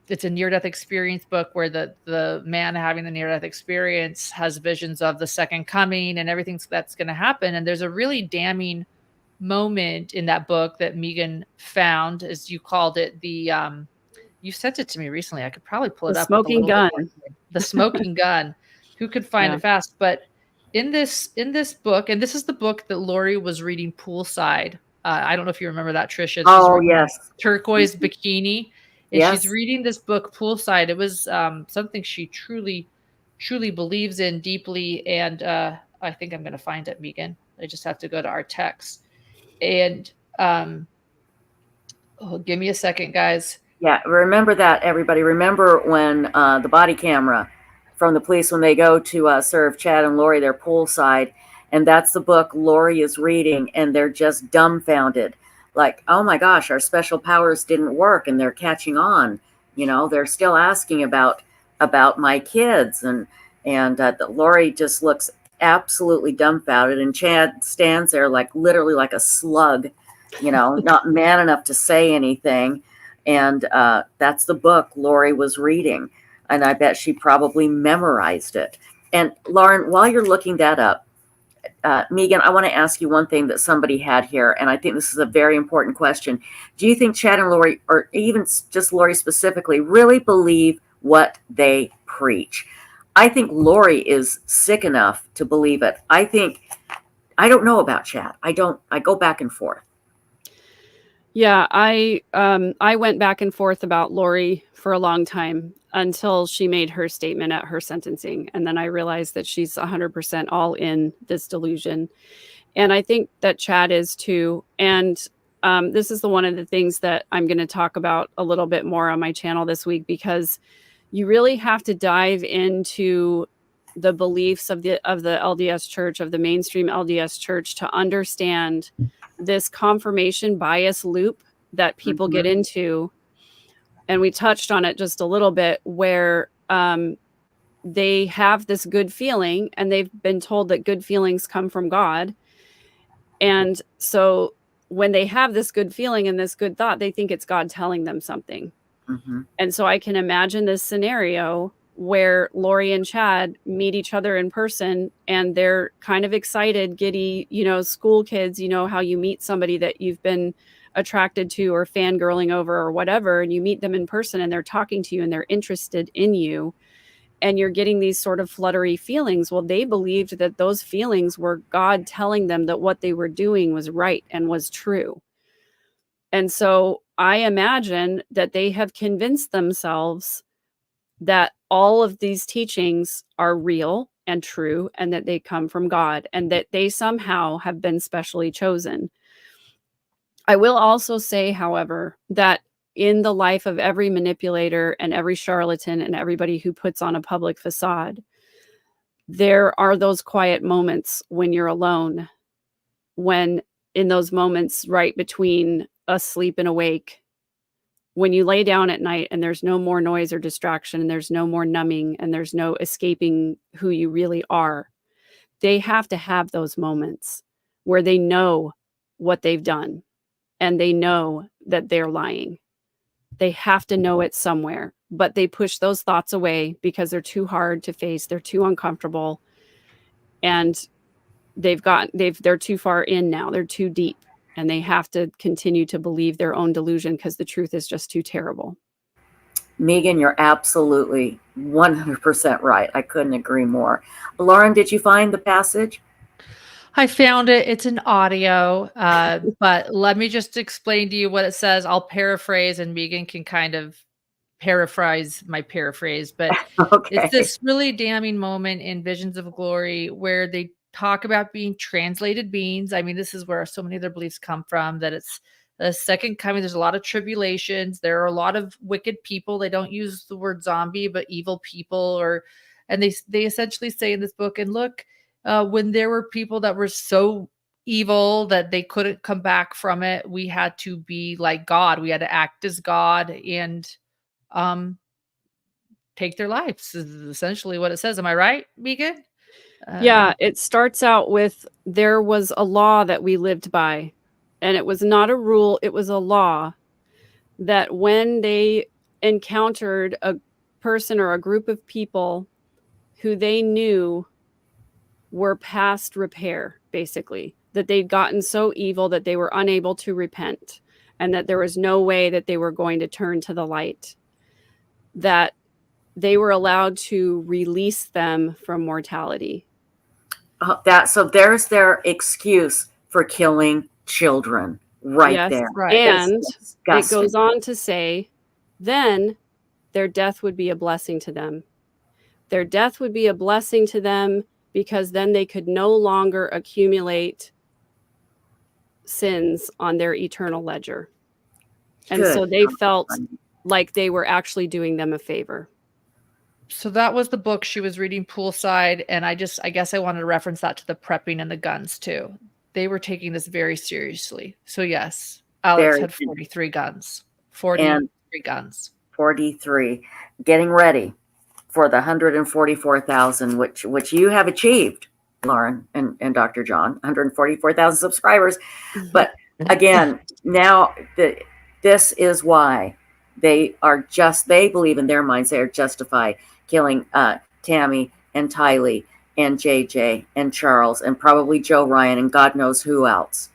It's a near-death experience book where the man having the near-death experience has visions of the second coming and everything that's going to happen. And there's a really damning moment in that book that Megan found, as you called it, you sent it to me recently. I could probably pull it up. Smoking gun. The smoking gun. Who could find it fast? But in this book, and this is the book that Lori was reading poolside. I don't know if you remember that, Trisha. Yes. Turquoise bikini. And yes. She's reading this book poolside. It was something she truly, truly believes in deeply. And I think I'm going to find it, Megan. I just have to go to our text. And give me a second, guys. Yeah, remember that, everybody. Remember when the body camera from the police, when they go to serve Chad and Lori, they're poolside, and that's the book Lori is reading, and they're just dumbfounded. Like, oh my gosh, our special powers didn't work, and they're catching on. They're still asking about my kids, and Lori just looks absolutely dumbfounded, and Chad stands there like literally like a slug, not man enough to say anything. And that's the book Lori was reading. And I bet she probably memorized it. And Lauren, while you're looking that up, Megan, I want to ask you one thing that somebody had here. And I think this is a very important question. Do you think Chad and Lori, or even just Lori specifically, really believe what they preach? I think Lori is sick enough to believe it. I don't know about Chad. I go back and forth. Yeah, I went back and forth about Lori for a long time until she made her statement at her sentencing. And then I realized that she's 100% all in this delusion. And I think that Chad is too. And this is one of the things that I'm going to talk about a little bit more on my channel this week, because you really have to dive into the beliefs of the LDS Church, of the mainstream LDS Church, to understand this confirmation bias loop that people get into. And we touched on it just a little bit, where they have this good feeling, and they've been told that good feelings come from God. And so when they have this good feeling and this good thought, they think it's God telling them something. And so I can imagine this scenario where Lori and Chad meet each other in person, and they're kind of excited, giddy, school kids, how you meet somebody that you've been attracted to or fangirling over or whatever, and you meet them in person and they're talking to you and they're interested in you, and you're getting these sort of fluttery feelings. Well, they believed that those feelings were God telling them that what they were doing was right and was true. And so I imagine that they have convinced themselves that all of these teachings are real and true, and that they come from God, and that they somehow have been specially chosen. I will also say, however, that in the life of every manipulator and every charlatan and everybody who puts on a public facade, there are those quiet moments when you're alone, when in those moments right between asleep and awake, when you lay down at night and there's no more noise or distraction and there's no more numbing and there's no escaping who you really are, they have to have those moments where they know what they've done and they know that they're lying. They have to know it somewhere, but they push those thoughts away because they're too hard to face. They're too uncomfortable, and they're too far in now. They're too deep, and they have to continue to believe their own delusion because the truth is just too terrible. Megan, you're absolutely 100% right. I couldn't agree more. Lauren, did you find the passage? I found it. It's an audio, but let me just explain to you what it says. I'll paraphrase, and Megan can kind of paraphrase my paraphrase. But Okay. it's this really damning moment in Visions of Glory where they talk about being translated beings. I mean, this is where so many of their beliefs come from, that it's the second coming. There's a lot of tribulations. There are a lot of wicked people. They don't use the word zombie, but evil people, and they essentially say in this book, and look, when there were people that were so evil that they couldn't come back from it, we had to be like God. We had to act as God and take their lives, is essentially what it says. Am I right, Megan? Yeah, it starts out with, there was a law that we lived by, and it was not a rule, it was a law, that when they encountered a person or a group of people who they knew were past repair, basically, that they'd gotten so evil that they were unable to repent, and that there was no way that they were going to turn to the light, that they were allowed to release them from mortality. So there's their excuse for killing children right there. Right. And It's it disgusting. goes on to say, then their death would be a blessing to them. Their death would be a blessing to them because then they could no longer accumulate sins on their eternal ledger. And Good. so they felt like they were actually doing them a favor. So that was the book she was reading poolside. And I guess I wanted to reference that to the prepping and the guns too. They were taking this very seriously. So yes, Alex had 43 guns. 43 guns. 43. Getting ready for the 144,000, which you have achieved, Lauren and Dr. John, 144,000 subscribers. But again, now this is why they believe in their minds they are justified killing Tammy and Tylee and JJ and Charles and probably Joe Ryan and God knows who else.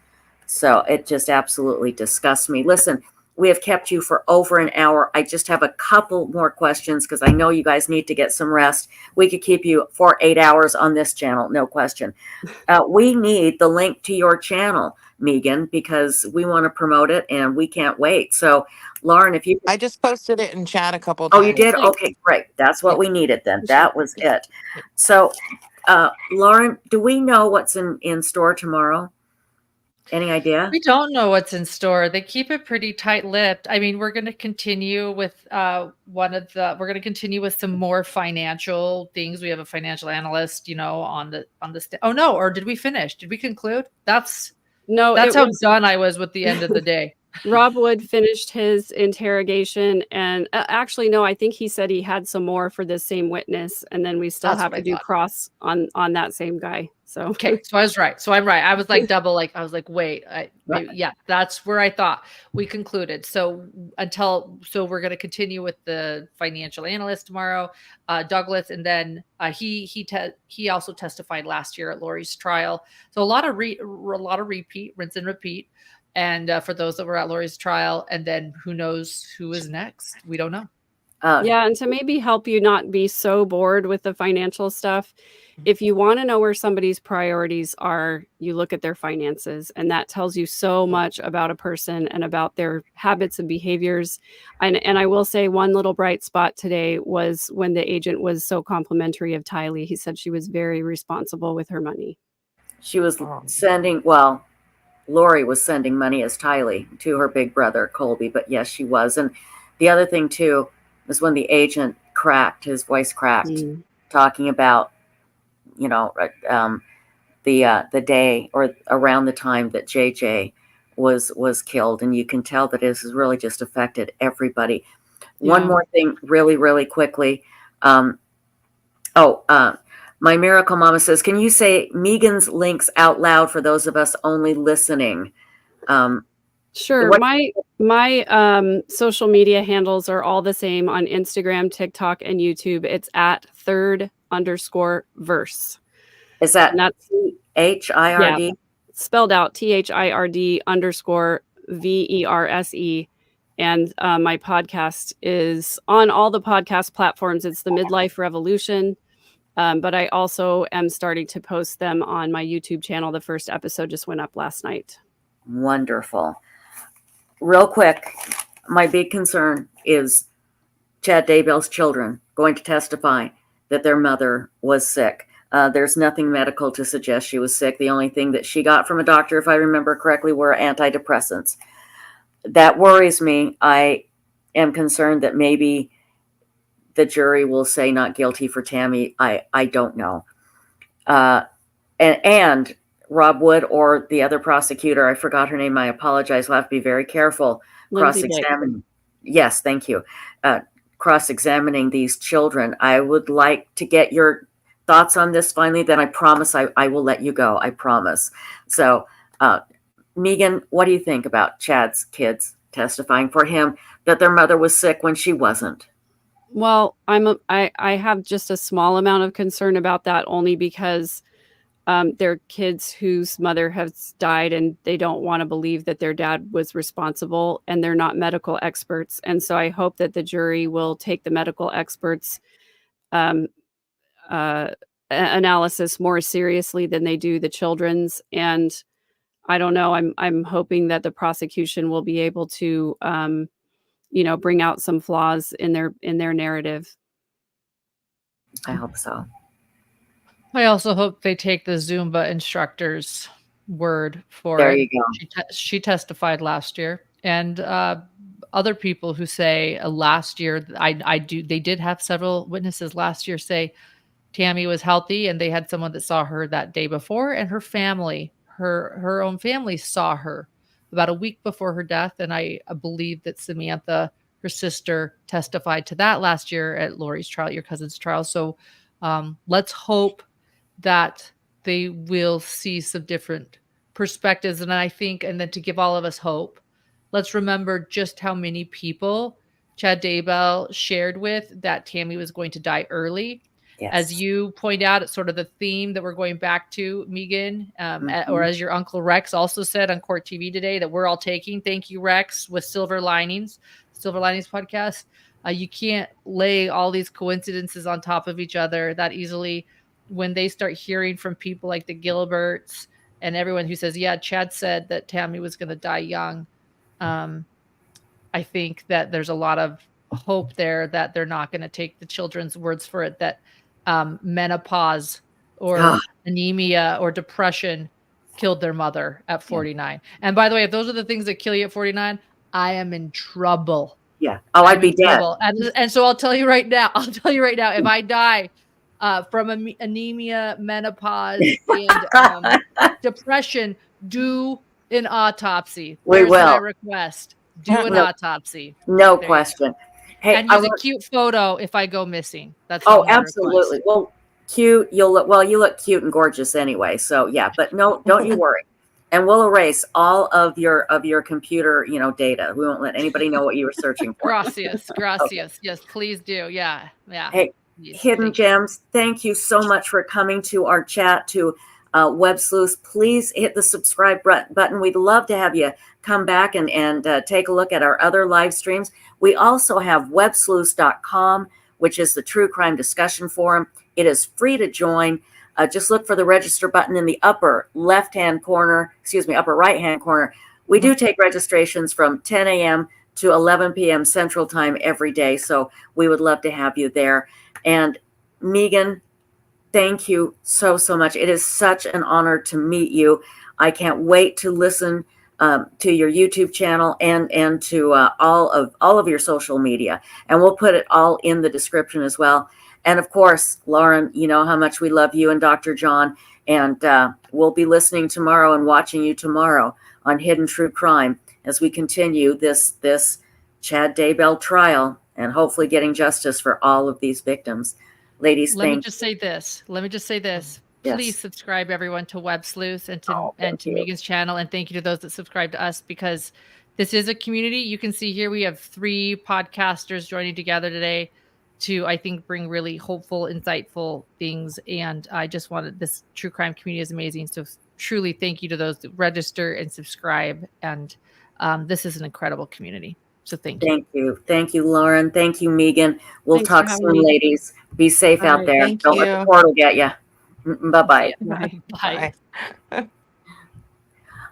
So it just absolutely disgusts me. Listen, we have kept you for over an hour. I just have a couple more questions because I know you guys need to get some rest. We could keep you for 8 hours on this channel, no question. We need the link to your channel, Megan, because we want to promote it and we can't wait. So, Lauren, if you... I just posted it in chat a couple times. Oh, you did? Okay, great. That's what we needed then. That was it. So, Lauren, do we know what's in store tomorrow? Any idea? We don't know what's in store. They keep it pretty tight-lipped. I mean, we're going to continue with we're going to continue with some more financial things. We have a financial analyst, on the oh no, or did we finish? Did we conclude? That's how done I was with the end of the day. Rob Wood finished his interrogation, and actually, no, I think he said he had some more for this same witness, and then we still have to do cross on that same guy. So okay, so I was right. So I'm right. I was like double, I was like, wait, yeah, that's where I thought we concluded. So we're going to continue with the financial analyst tomorrow, Douglas, and then he also testified last year at Lori's trial. So a lot of repeat, rinse and repeat. And for those that were at Lori's trial, and then who knows who is next? We don't know. Yeah, and to maybe help you not be so bored with the financial stuff, if you want to know where somebody's priorities are, you look at their finances, and that tells you so much about a person and about their habits and behaviors. And I will say one little bright spot today was when the agent was so complimentary of Tylee. He said she was very responsible with her money. She was Lori was sending money as Tylee to her big brother, Colby. But yes, she was. And the other thing, too, was when the agent his voice cracked, talking about, the day or around the time that JJ was killed, and you can tell that this has really just affected everybody. One Yeah. more thing, really, really quickly. My miracle mama says, can you say Megan's links out loud for those of us only listening? Sure. What My social media handles are all the same on Instagram, TikTok, and YouTube. It's at third_verse. is that? And that's HIRD? spelled out THIRD_VERSE. And my podcast is on all the podcast platforms. It's the Midlife Revolution. But I also am starting to post them on my YouTube channel. The first episode just went up last night. Wonderful. Real quick, my big concern is Chad Daybell's children going to testify that their mother was sick. There's nothing medical to suggest she was sick. The only thing that she got from a doctor, if I remember correctly, were antidepressants. That worries me. I am concerned that maybe the jury will say not guilty for Tammy. I don't know. And Rob Wood or the other prosecutor, I forgot her name, I apologize, we'll have to be very careful cross-examining. Yes, thank you. Cross-examining these children. I would like to get your thoughts on this finally, then I promise I will let you go. I promise. So, Megan, what do you think about Chad's kids testifying for him that their mother was sick when she wasn't? Well, I have just a small amount of concern about that, only because they're kids whose mother has died and they don't want to believe that their dad was responsible, and they're not medical experts. And so I hope that the jury will take the medical experts analysis more seriously than they do the children's. And I don't know, I'm hoping that the prosecution will be able to bring out some flaws in their narrative. I hope so. I also hope they take the Zumba instructor's word for There it. you go. She testified last year, and other people who say last year, they did have several witnesses last year say Tammy was healthy, and they had someone that saw her that day before, and her family, her own family saw her about a week before her death. And I believe that Samantha, her sister, testified to that last year at Lori's trial, your cousin's trial. So let's hope that they will see some different perspectives. And I think, and then to give all of us hope, let's remember just how many people Chad Daybell shared with that Tammy was going to die early. Yes. As you point out, it's sort of the theme that we're going back to, Megan, or as your Uncle Rex also said on Court TV today, that we're all taking. Thank you, Rex, with Silver Linings podcast. You can't lay all these coincidences on top of each other that easily. When they start hearing from people like the Gilberts and everyone who says, yeah, Chad said that Tammy was going to die young. I think that there's a lot of hope there that they're not going to take the children's words for it, that menopause or anemia or depression killed their mother at 49. And by the way, if those are the things that kill you at 49, I am in trouble. Yeah. Oh, I'd be dead. And so I'll tell you right now, if I die from anemia, menopause, and depression, do an autopsy. We will. What I request. Do an autopsy. No question. Hey, and use a cute photo if I go missing. That's absolutely. Well, cute. You look cute and gorgeous anyway. So yeah, but no, don't you worry. And we'll erase all of your computer, data. We won't let anybody know what you were searching for. Gracias. Okay. Yes, please do. Yeah. Hey, Hidden Gems, thank you so much for coming to our chat to Web Slueths. Please hit the subscribe button. We'd love to have you come back and take a look at our other live streams. We also have websleuths.com, which is the true crime discussion forum. It is free to join. Just look for the register button in the upper right-hand corner. We do take registrations from 10 a.m. to 11 p.m. Central Time every day. So we would love to have you there. And Megan, thank you so much. It is such an honor to meet you. I can't wait to listen to your YouTube channel and to all of your social media. And we'll put it all in the description as well. And of course, Lauren, you know how much we love you and Dr. John. And we'll be listening tomorrow and watching you tomorrow on Hidden True Crime as we continue this Chad Daybell trial and hopefully getting justice for all of these victims. Ladies, Let me thank just say this. Yes. Please subscribe everyone to Web Sleuths and to thank you. Megan's channel. And thank you to those that subscribe to us, because this is a community. You can see here we have 3 podcasters joining together today to, I think, bring really hopeful, insightful things. And I just wanted, this true crime community is amazing. So truly thank you to those that register and subscribe. And this is an incredible community. So thank you. Thank you, Lauren. Thank you, Megan. We'll Thanks talk for having soon, me. ladies. Be safe All out right, there. thank Don't let the you. portal get you. Bye-bye. Bye. Bye.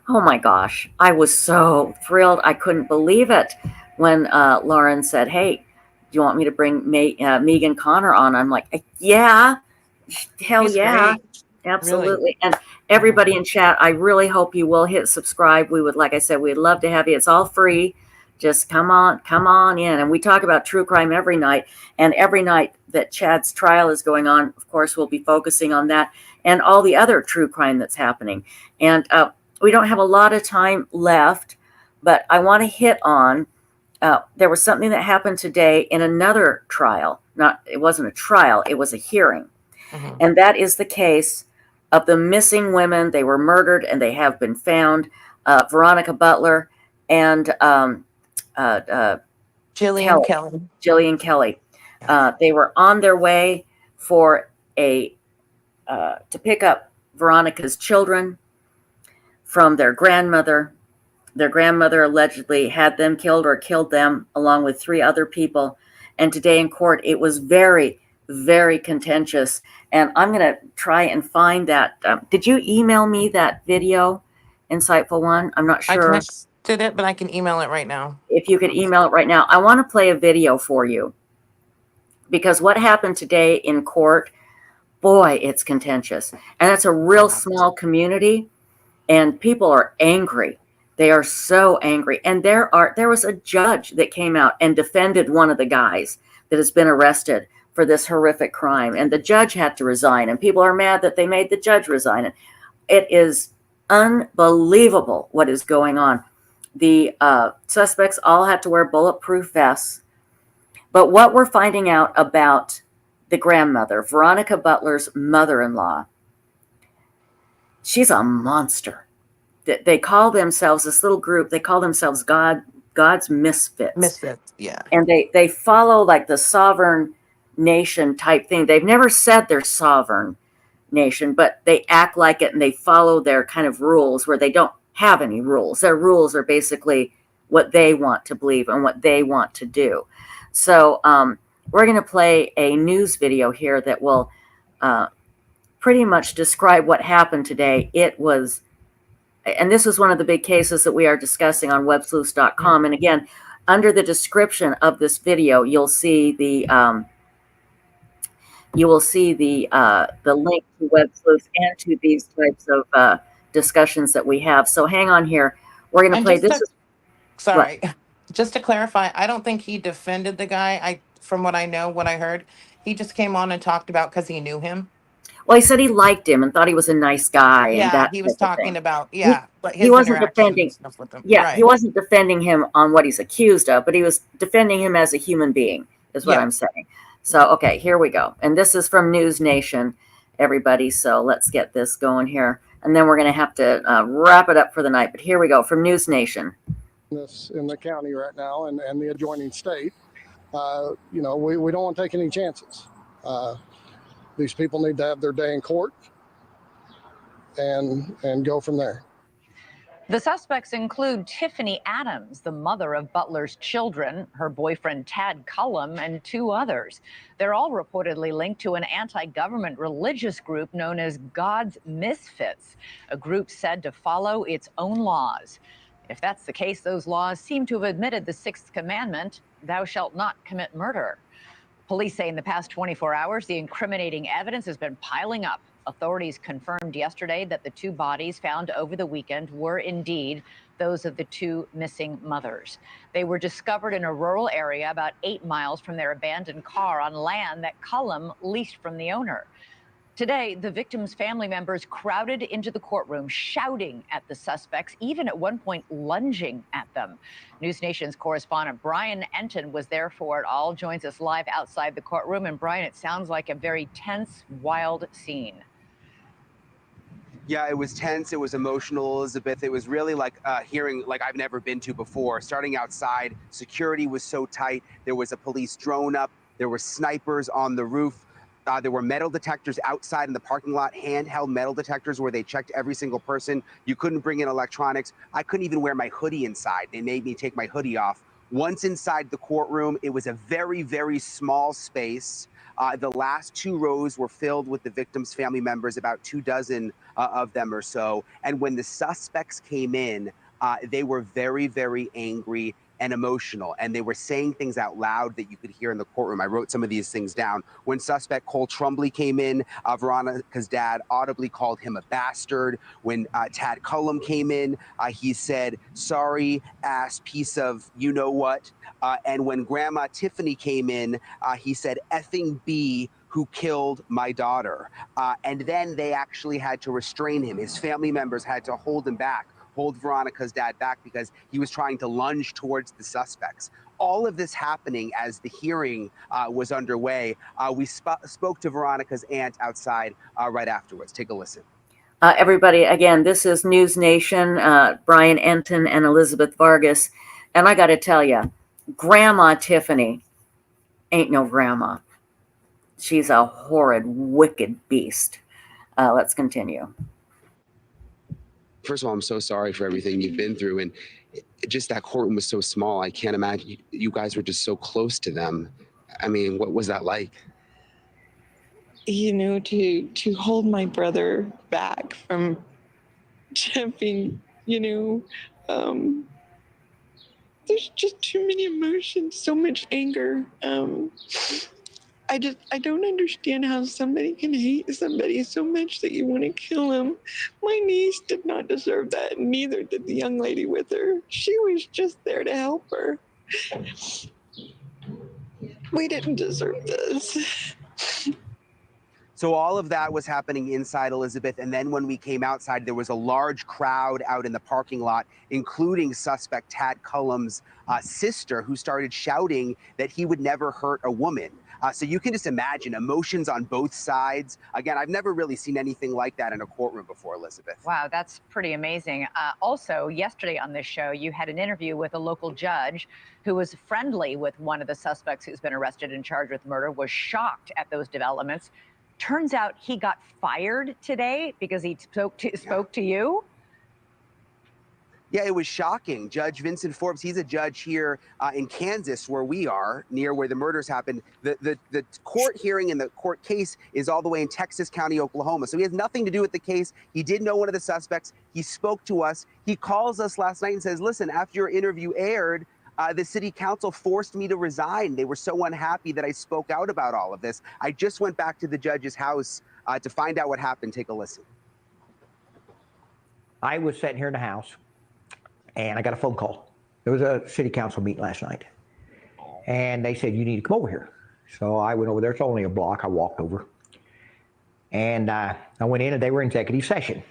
Oh my gosh, I was so thrilled. I couldn't believe it when Lauren said, hey, do you want me to bring Megan Connor on? I'm like, yeah, hell He's yeah. great. Absolutely. Really. And everybody in chat, I really hope you will hit subscribe. We would, like I said, we'd love to have you. It's all free. Just come on in. And we talk about true crime every night. And every night that Chad's trial is going on, of course, we'll be focusing on that and all the other true crime that's happening. And we don't have a lot of time left, but I want to hit on, there was something that happened today in another trial. It wasn't a trial, it was a hearing. Mhm. And that is the case of the missing women. They were murdered and they have been found. Veronica Butler and Jillian Kelly. Jillian Kelly. They were on their way for to pick up Veronica's children from their grandmother. Their grandmother allegedly had them killed or killed them along with 3 other people. And today in court, it was very, very contentious. And I'm going to try and find that. Did you email me that video, Insightful One? I'm not I sure. texted it, but I can email it right now. If you could email it right now. I want to play a video for you. Because what happened today in court, boy, it's contentious. And it's a real small community. And people are angry. They are so angry. And there was a judge that came out and defended one of the guys that has been arrested for this horrific crime. And the judge had to resign. And people are mad that they made the judge resign. It is unbelievable what is going on. The suspects all had to wear bulletproof vests. But what we're finding out about the grandmother, Veronica Butler's mother-in-law, she's a monster. They call themselves, this little group, they call themselves God's Misfits. Misfits, yeah. And they follow like the sovereign nation type thing. They've never said they're sovereign nation, but they act like it and they follow their kind of rules where they don't have any rules. Their rules are basically what they want to believe and what they want to do. So we're going to play a news video here that will pretty much describe what happened today. It was, and this is one of the big cases that we are discussing on websleuths.com. And again, under the description of this video, you'll see the link to Web Sleuths and to these types of discussions that we have. So hang on here. We're going to play this. Sorry, just to clarify, I don't think he defended the guy. From what I know, what I heard, he just came on and talked about because he knew him. Well, he said he liked him and thought he was a nice guy. Yeah, and that he was type of talking thing. about, but he wasn't defending. With him. Yeah, right. He wasn't defending him on what he's accused of, but he was defending him as a human being, is what I'm saying. So, okay, here we go. And this is from News Nation, everybody. So let's get this going here. And then we're going to have to wrap it up for the night. But here we go from News Nation. In the county right now and the adjoining state, we don't want to take any chances. These people need to have their day in court and go from there. The suspects include Tiffany Adams, the mother of Butler's children, her boyfriend Tad Cullum, and 2 others. They're all reportedly linked to an anti-government religious group known as God's Misfits, a group said to follow its own laws. If that's the case, those laws seem to have admitted the 6th commandment, thou shalt not commit murder. Police say in the past 24 hours, the incriminating evidence has been piling up. Authorities confirmed yesterday that the 2 bodies found over the weekend were indeed those of the 2 missing mothers. They were discovered in a rural area about 8 miles from their abandoned car on land that Cullum leased from the owner. Today, the victims' family members crowded into the courtroom, shouting at the suspects, even at one point lunging at them. News Nation's correspondent Brian Enton was there for it all, joins us live outside the courtroom. And Brian, it sounds like a very tense, wild scene. Yeah, it was tense. It was emotional, Elizabeth. It was really like a hearing like I've never been to before. Starting outside, security was so tight. There was a police drone up. There were snipers on the roof. There were metal detectors outside in the parking lot, handheld metal detectors where they checked every single person. You couldn't bring in electronics. I couldn't even wear my hoodie inside. They made me take my hoodie off. Once inside the courtroom, it was a very, very small space. The last 2 rows were filled with the victims' family members, about 24 of them or so. And when the suspects came in, they were very, very angry and emotional. And they were saying things out loud that you could hear in the courtroom. I wrote some of these things down. When suspect Cole Trumbley came in, Veronica's dad audibly called him a bastard. When Tad Cullum came in, he said, sorry, ass piece of you know what. And when Grandma Tiffany came in, he said, effing B, who killed my daughter. And then they actually had to restrain him. His family members had to hold him back, hold Veronica's dad back because he was trying to lunge towards the suspects. All of this happening as the hearing was underway. We spoke to Veronica's aunt outside right afterwards. Take a listen. Everybody, again, this is News Nation, Brian Enton and Elizabeth Vargas. And I got to tell you, Grandma Tiffany ain't no grandma. She's a horrid, wicked beast. Let's continue. First of all, I'm so sorry for everything you've been through. And just that courtroom was so small. I can't imagine you guys were just so close to them. I mean, what was that like? You know, to hold my brother back from jumping, there's just too many emotions, so much anger. I don't understand how somebody can hate somebody so much that you want to kill him. My niece did not deserve that, and neither did the young lady with her. She was just there to help her. We didn't deserve this. So all of that was happening inside, Elizabeth. And then when we came outside, there was a large crowd out in the parking lot, including suspect Tad Cullum's sister, who started shouting that he would never hurt a woman. So you can just imagine emotions on both sides. Again, I've never really seen anything like that in a courtroom before, Elizabeth. Wow, that's pretty amazing. Also, yesterday on this show, you had an interview with a local judge who was friendly with one of the suspects who's been arrested and charged with murder, was shocked at those developments. Turns out he got fired today because he spoke to you. Yeah, it was shocking. Judge Vincent Forbes, he's a judge here in Kansas, where we are, near where the murders happened. The court hearing and the court case is all the way in Texas County, Oklahoma. So he has nothing to do with the case. He did know one of the suspects. He spoke to us. He calls us last night and says, listen, after your interview aired, the city council forced me to resign. They were so unhappy that I spoke out about all of this. I just went back to the judge's house to find out what happened. Take a listen. I was sitting here in the house, and I got a phone call. There was a city council meeting last night, and they said, you need to come over here. So I went over there. It's only a block. I walked over, and I went in, and they were in executive session.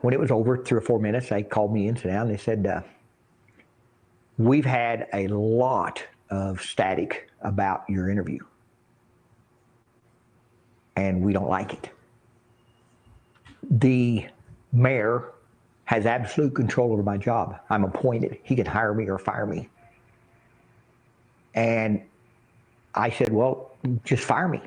When it was over, 3 or 4 minutes, they called me in, sat down, and they said, we've had a lot of static about your interview, and we don't like it. The mayor has absolute control over my job. I'm appointed. He can hire me or fire me. And I said, well, just fire me.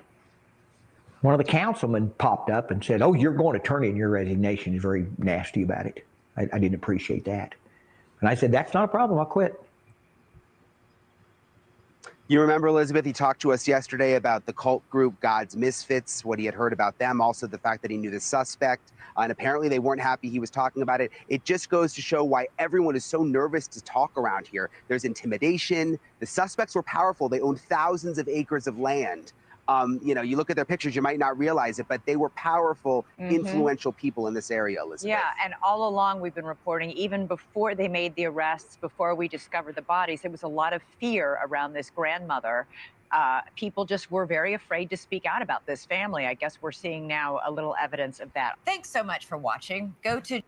One of the councilmen popped up and said, oh, you're going to turn in your resignation. Is very nasty about it. I didn't appreciate that. And I said, that's not a problem. I'll quit. You remember, Elizabeth, he talked to us yesterday about the cult group God's Misfits, what he had heard about them, also the fact that he knew the suspect, and apparently they weren't happy he was talking about it. It just goes to show why everyone is so nervous to talk around here. There's intimidation. The suspects were powerful. They owned thousands of acres of land. You look at their pictures, you might not realize it, but they were powerful, influential people in this area, Elizabeth. Yeah, and all along we've been reporting, even before they made the arrests, before we discovered the bodies, there was a lot of fear around this grandmother people just were very afraid to speak out about this family. I guess we're seeing now a little evidence of that. Thanks so much for watching. Go to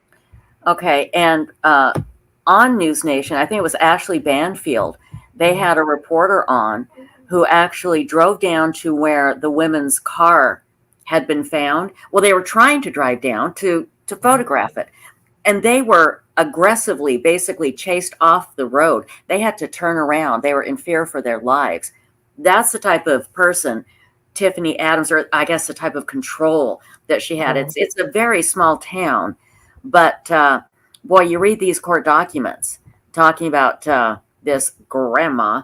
Okay, and on News Nation, I think it was Ashley Banfield, they had a reporter on who actually drove down to where the women's car had been found. Well, they were trying to drive down to photograph it, and they were aggressively basically chased off the road. They had to turn around. They were in fear for their lives. That's the type of person Tiffany Adams, or I guess the type of control that she had. It's a very small town, but boy, you read these court documents talking about this grandma,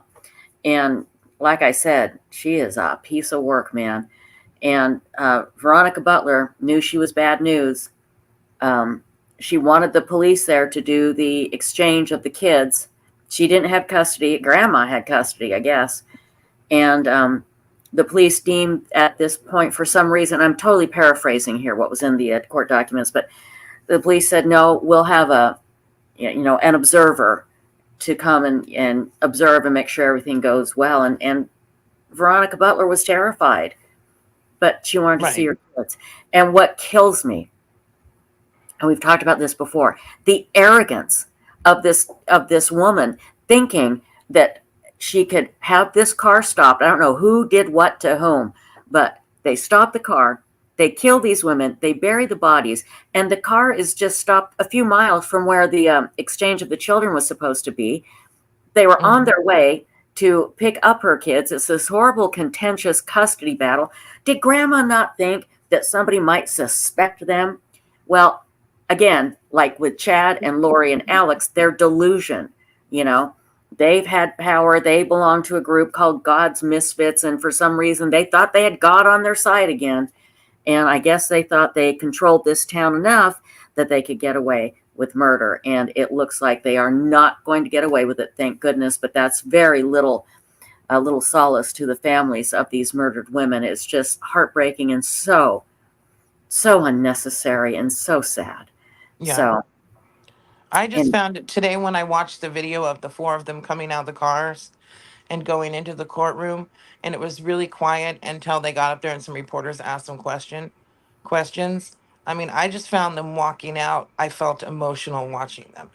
and like I said, she is a piece of work, man. And Veronica Butler knew she was bad news. She wanted the police there to do the exchange of the kids. She didn't have custody. Grandma had custody, I guess. And the police deemed at this point, for some reason, I'm totally paraphrasing here what was in the court documents, but the police said, no, we'll have an observer to come and observe and make sure everything goes well. And Veronica Butler was terrified, but she wanted to see her kids. And what kills me, and we've talked about this before, the arrogance of this woman thinking that she could have this car stopped. I don't know who did what to whom, but they stopped the car. They kill these women. They bury the bodies. And the car is just stopped a few miles from where the exchange of the children was supposed to be. They were on their way to pick up her kids. It's this horrible, contentious custody battle. Did Grandma not think that somebody might suspect them? Well, again, like with Chad and Lori and Alex, their delusion, they've had power. They belong to a group called God's Misfits. And for some reason, they thought they had God on their side again. And I guess they thought they controlled this town enough that they could get away with murder. And it looks like they are not going to get away with it, thank goodness. But that's very little solace to the families of these murdered women. It's just heartbreaking and so unnecessary and so sad. Yeah. So I just found it today when I watched the video of the four of them coming out of the cars and going into the courtroom, and it was really quiet until they got up there and some reporters asked them questions. I mean, I just found them walking out. I felt emotional watching them.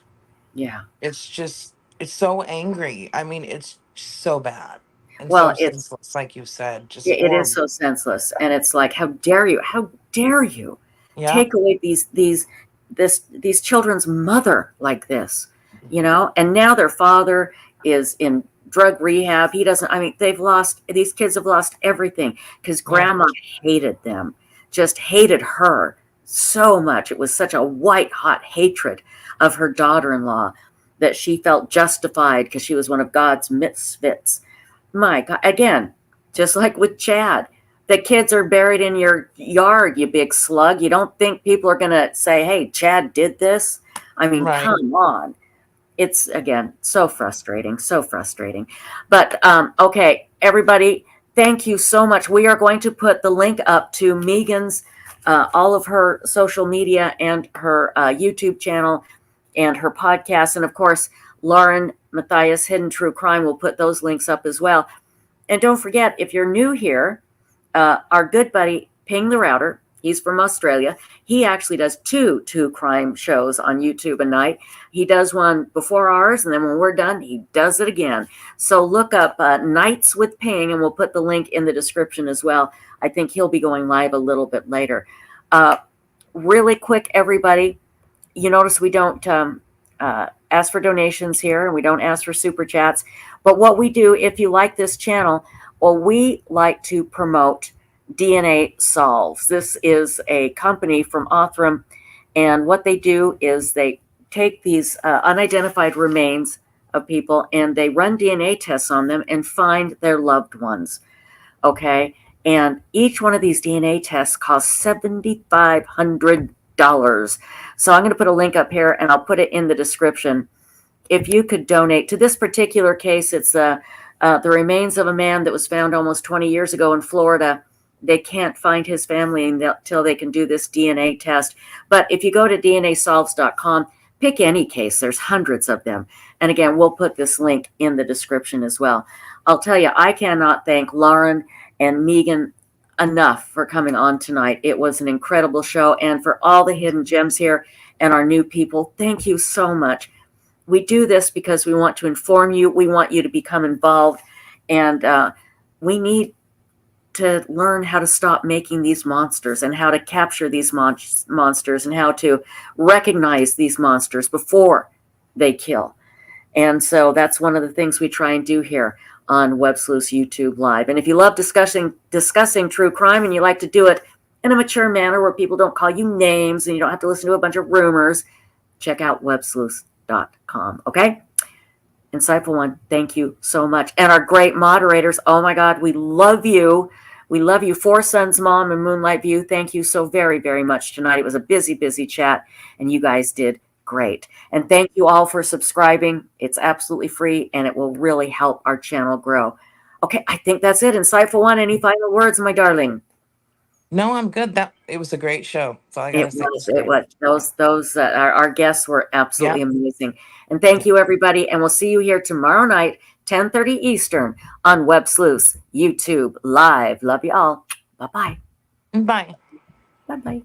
Yeah. It's so angry. I mean, it's so bad. And well, so it's senseless, like you said. Just it is so senseless. And it's like, how dare you take away these children's mother like this, and now their father is in drug rehab. These kids have lost everything because Grandma hated them, just hated her so much. It was such a white hot hatred of her daughter-in-law that she felt justified because she was one of God's misfits. My God, again, just like with Chad, the kids are buried in your yard, you big slug. You don't think people are going to say, hey, Chad did this? I mean, come on. It's, again, so frustrating. But, okay, everybody, thank you so much. We are going to put the link up to Megan's, all of her social media and her YouTube channel and her podcast. And, of course, Lauren, Matthias, Hidden True Crime will put those links up as well. And don't forget, if you're new here, our good buddy, Ping the Router, he's from Australia. He actually does two crime shows on YouTube a night. He does one before ours, and then when we're done, he does it again. So look up Nights with Ping, and we'll put the link in the description as well. I think he'll be going live a little bit later. Really quick, everybody, you notice we don't ask for donations here, and we don't ask for super chats. But what we do, if you like this channel, we like to promote DNA Solves. This is a company from Othram, and what they do is they take these unidentified remains of people and they run DNA tests on them and find their loved ones. Okay, and each one of these DNA tests costs $7,500. So I'm going to put a link up here, and I'll put it in the description. If you could donate to this particular case, it's the remains of a man that was found almost 20 years ago in Florida. They can't find his family until they can do this DNA test. But if you go to DNAsolves.com, pick any case. There's hundreds of them. And again, we'll put this link in the description as well. I'll tell you, I cannot thank Lauren and Megan enough for coming on tonight. It was an incredible show. And for all the hidden gems here and our new people, thank you so much. We do this because we want to inform you. We want you to become involved. And we need to learn how to stop making these monsters and how to capture these monsters and how to recognize these monsters before they kill. And so that's one of the things we try and do here on Web Sleuths YouTube Live. And if you love discussing true crime and you like to do it in a mature manner where people don't call you names and you don't have to listen to a bunch of rumors, check out websleuths.com. Okay? Insightful One, thank you so much. And our great moderators, oh my God, we love you. We love you. Four Sons Mom and Moonlight View, thank you so very, very much tonight. It was a busy, busy chat, and you guys did great. And thank you all for subscribing. It's absolutely free, and it will really help our channel grow. Okay, I think that's it. Insightful One, any final words, my darling? No, I'm good. It was a great show. That's all I gotta say. It was. Those our guests were absolutely amazing. And thank you, everybody. And we'll see you here tomorrow night, 10:30 Eastern on Web Sleuths YouTube Live. Love you all. Bye-bye. Bye. Bye-bye.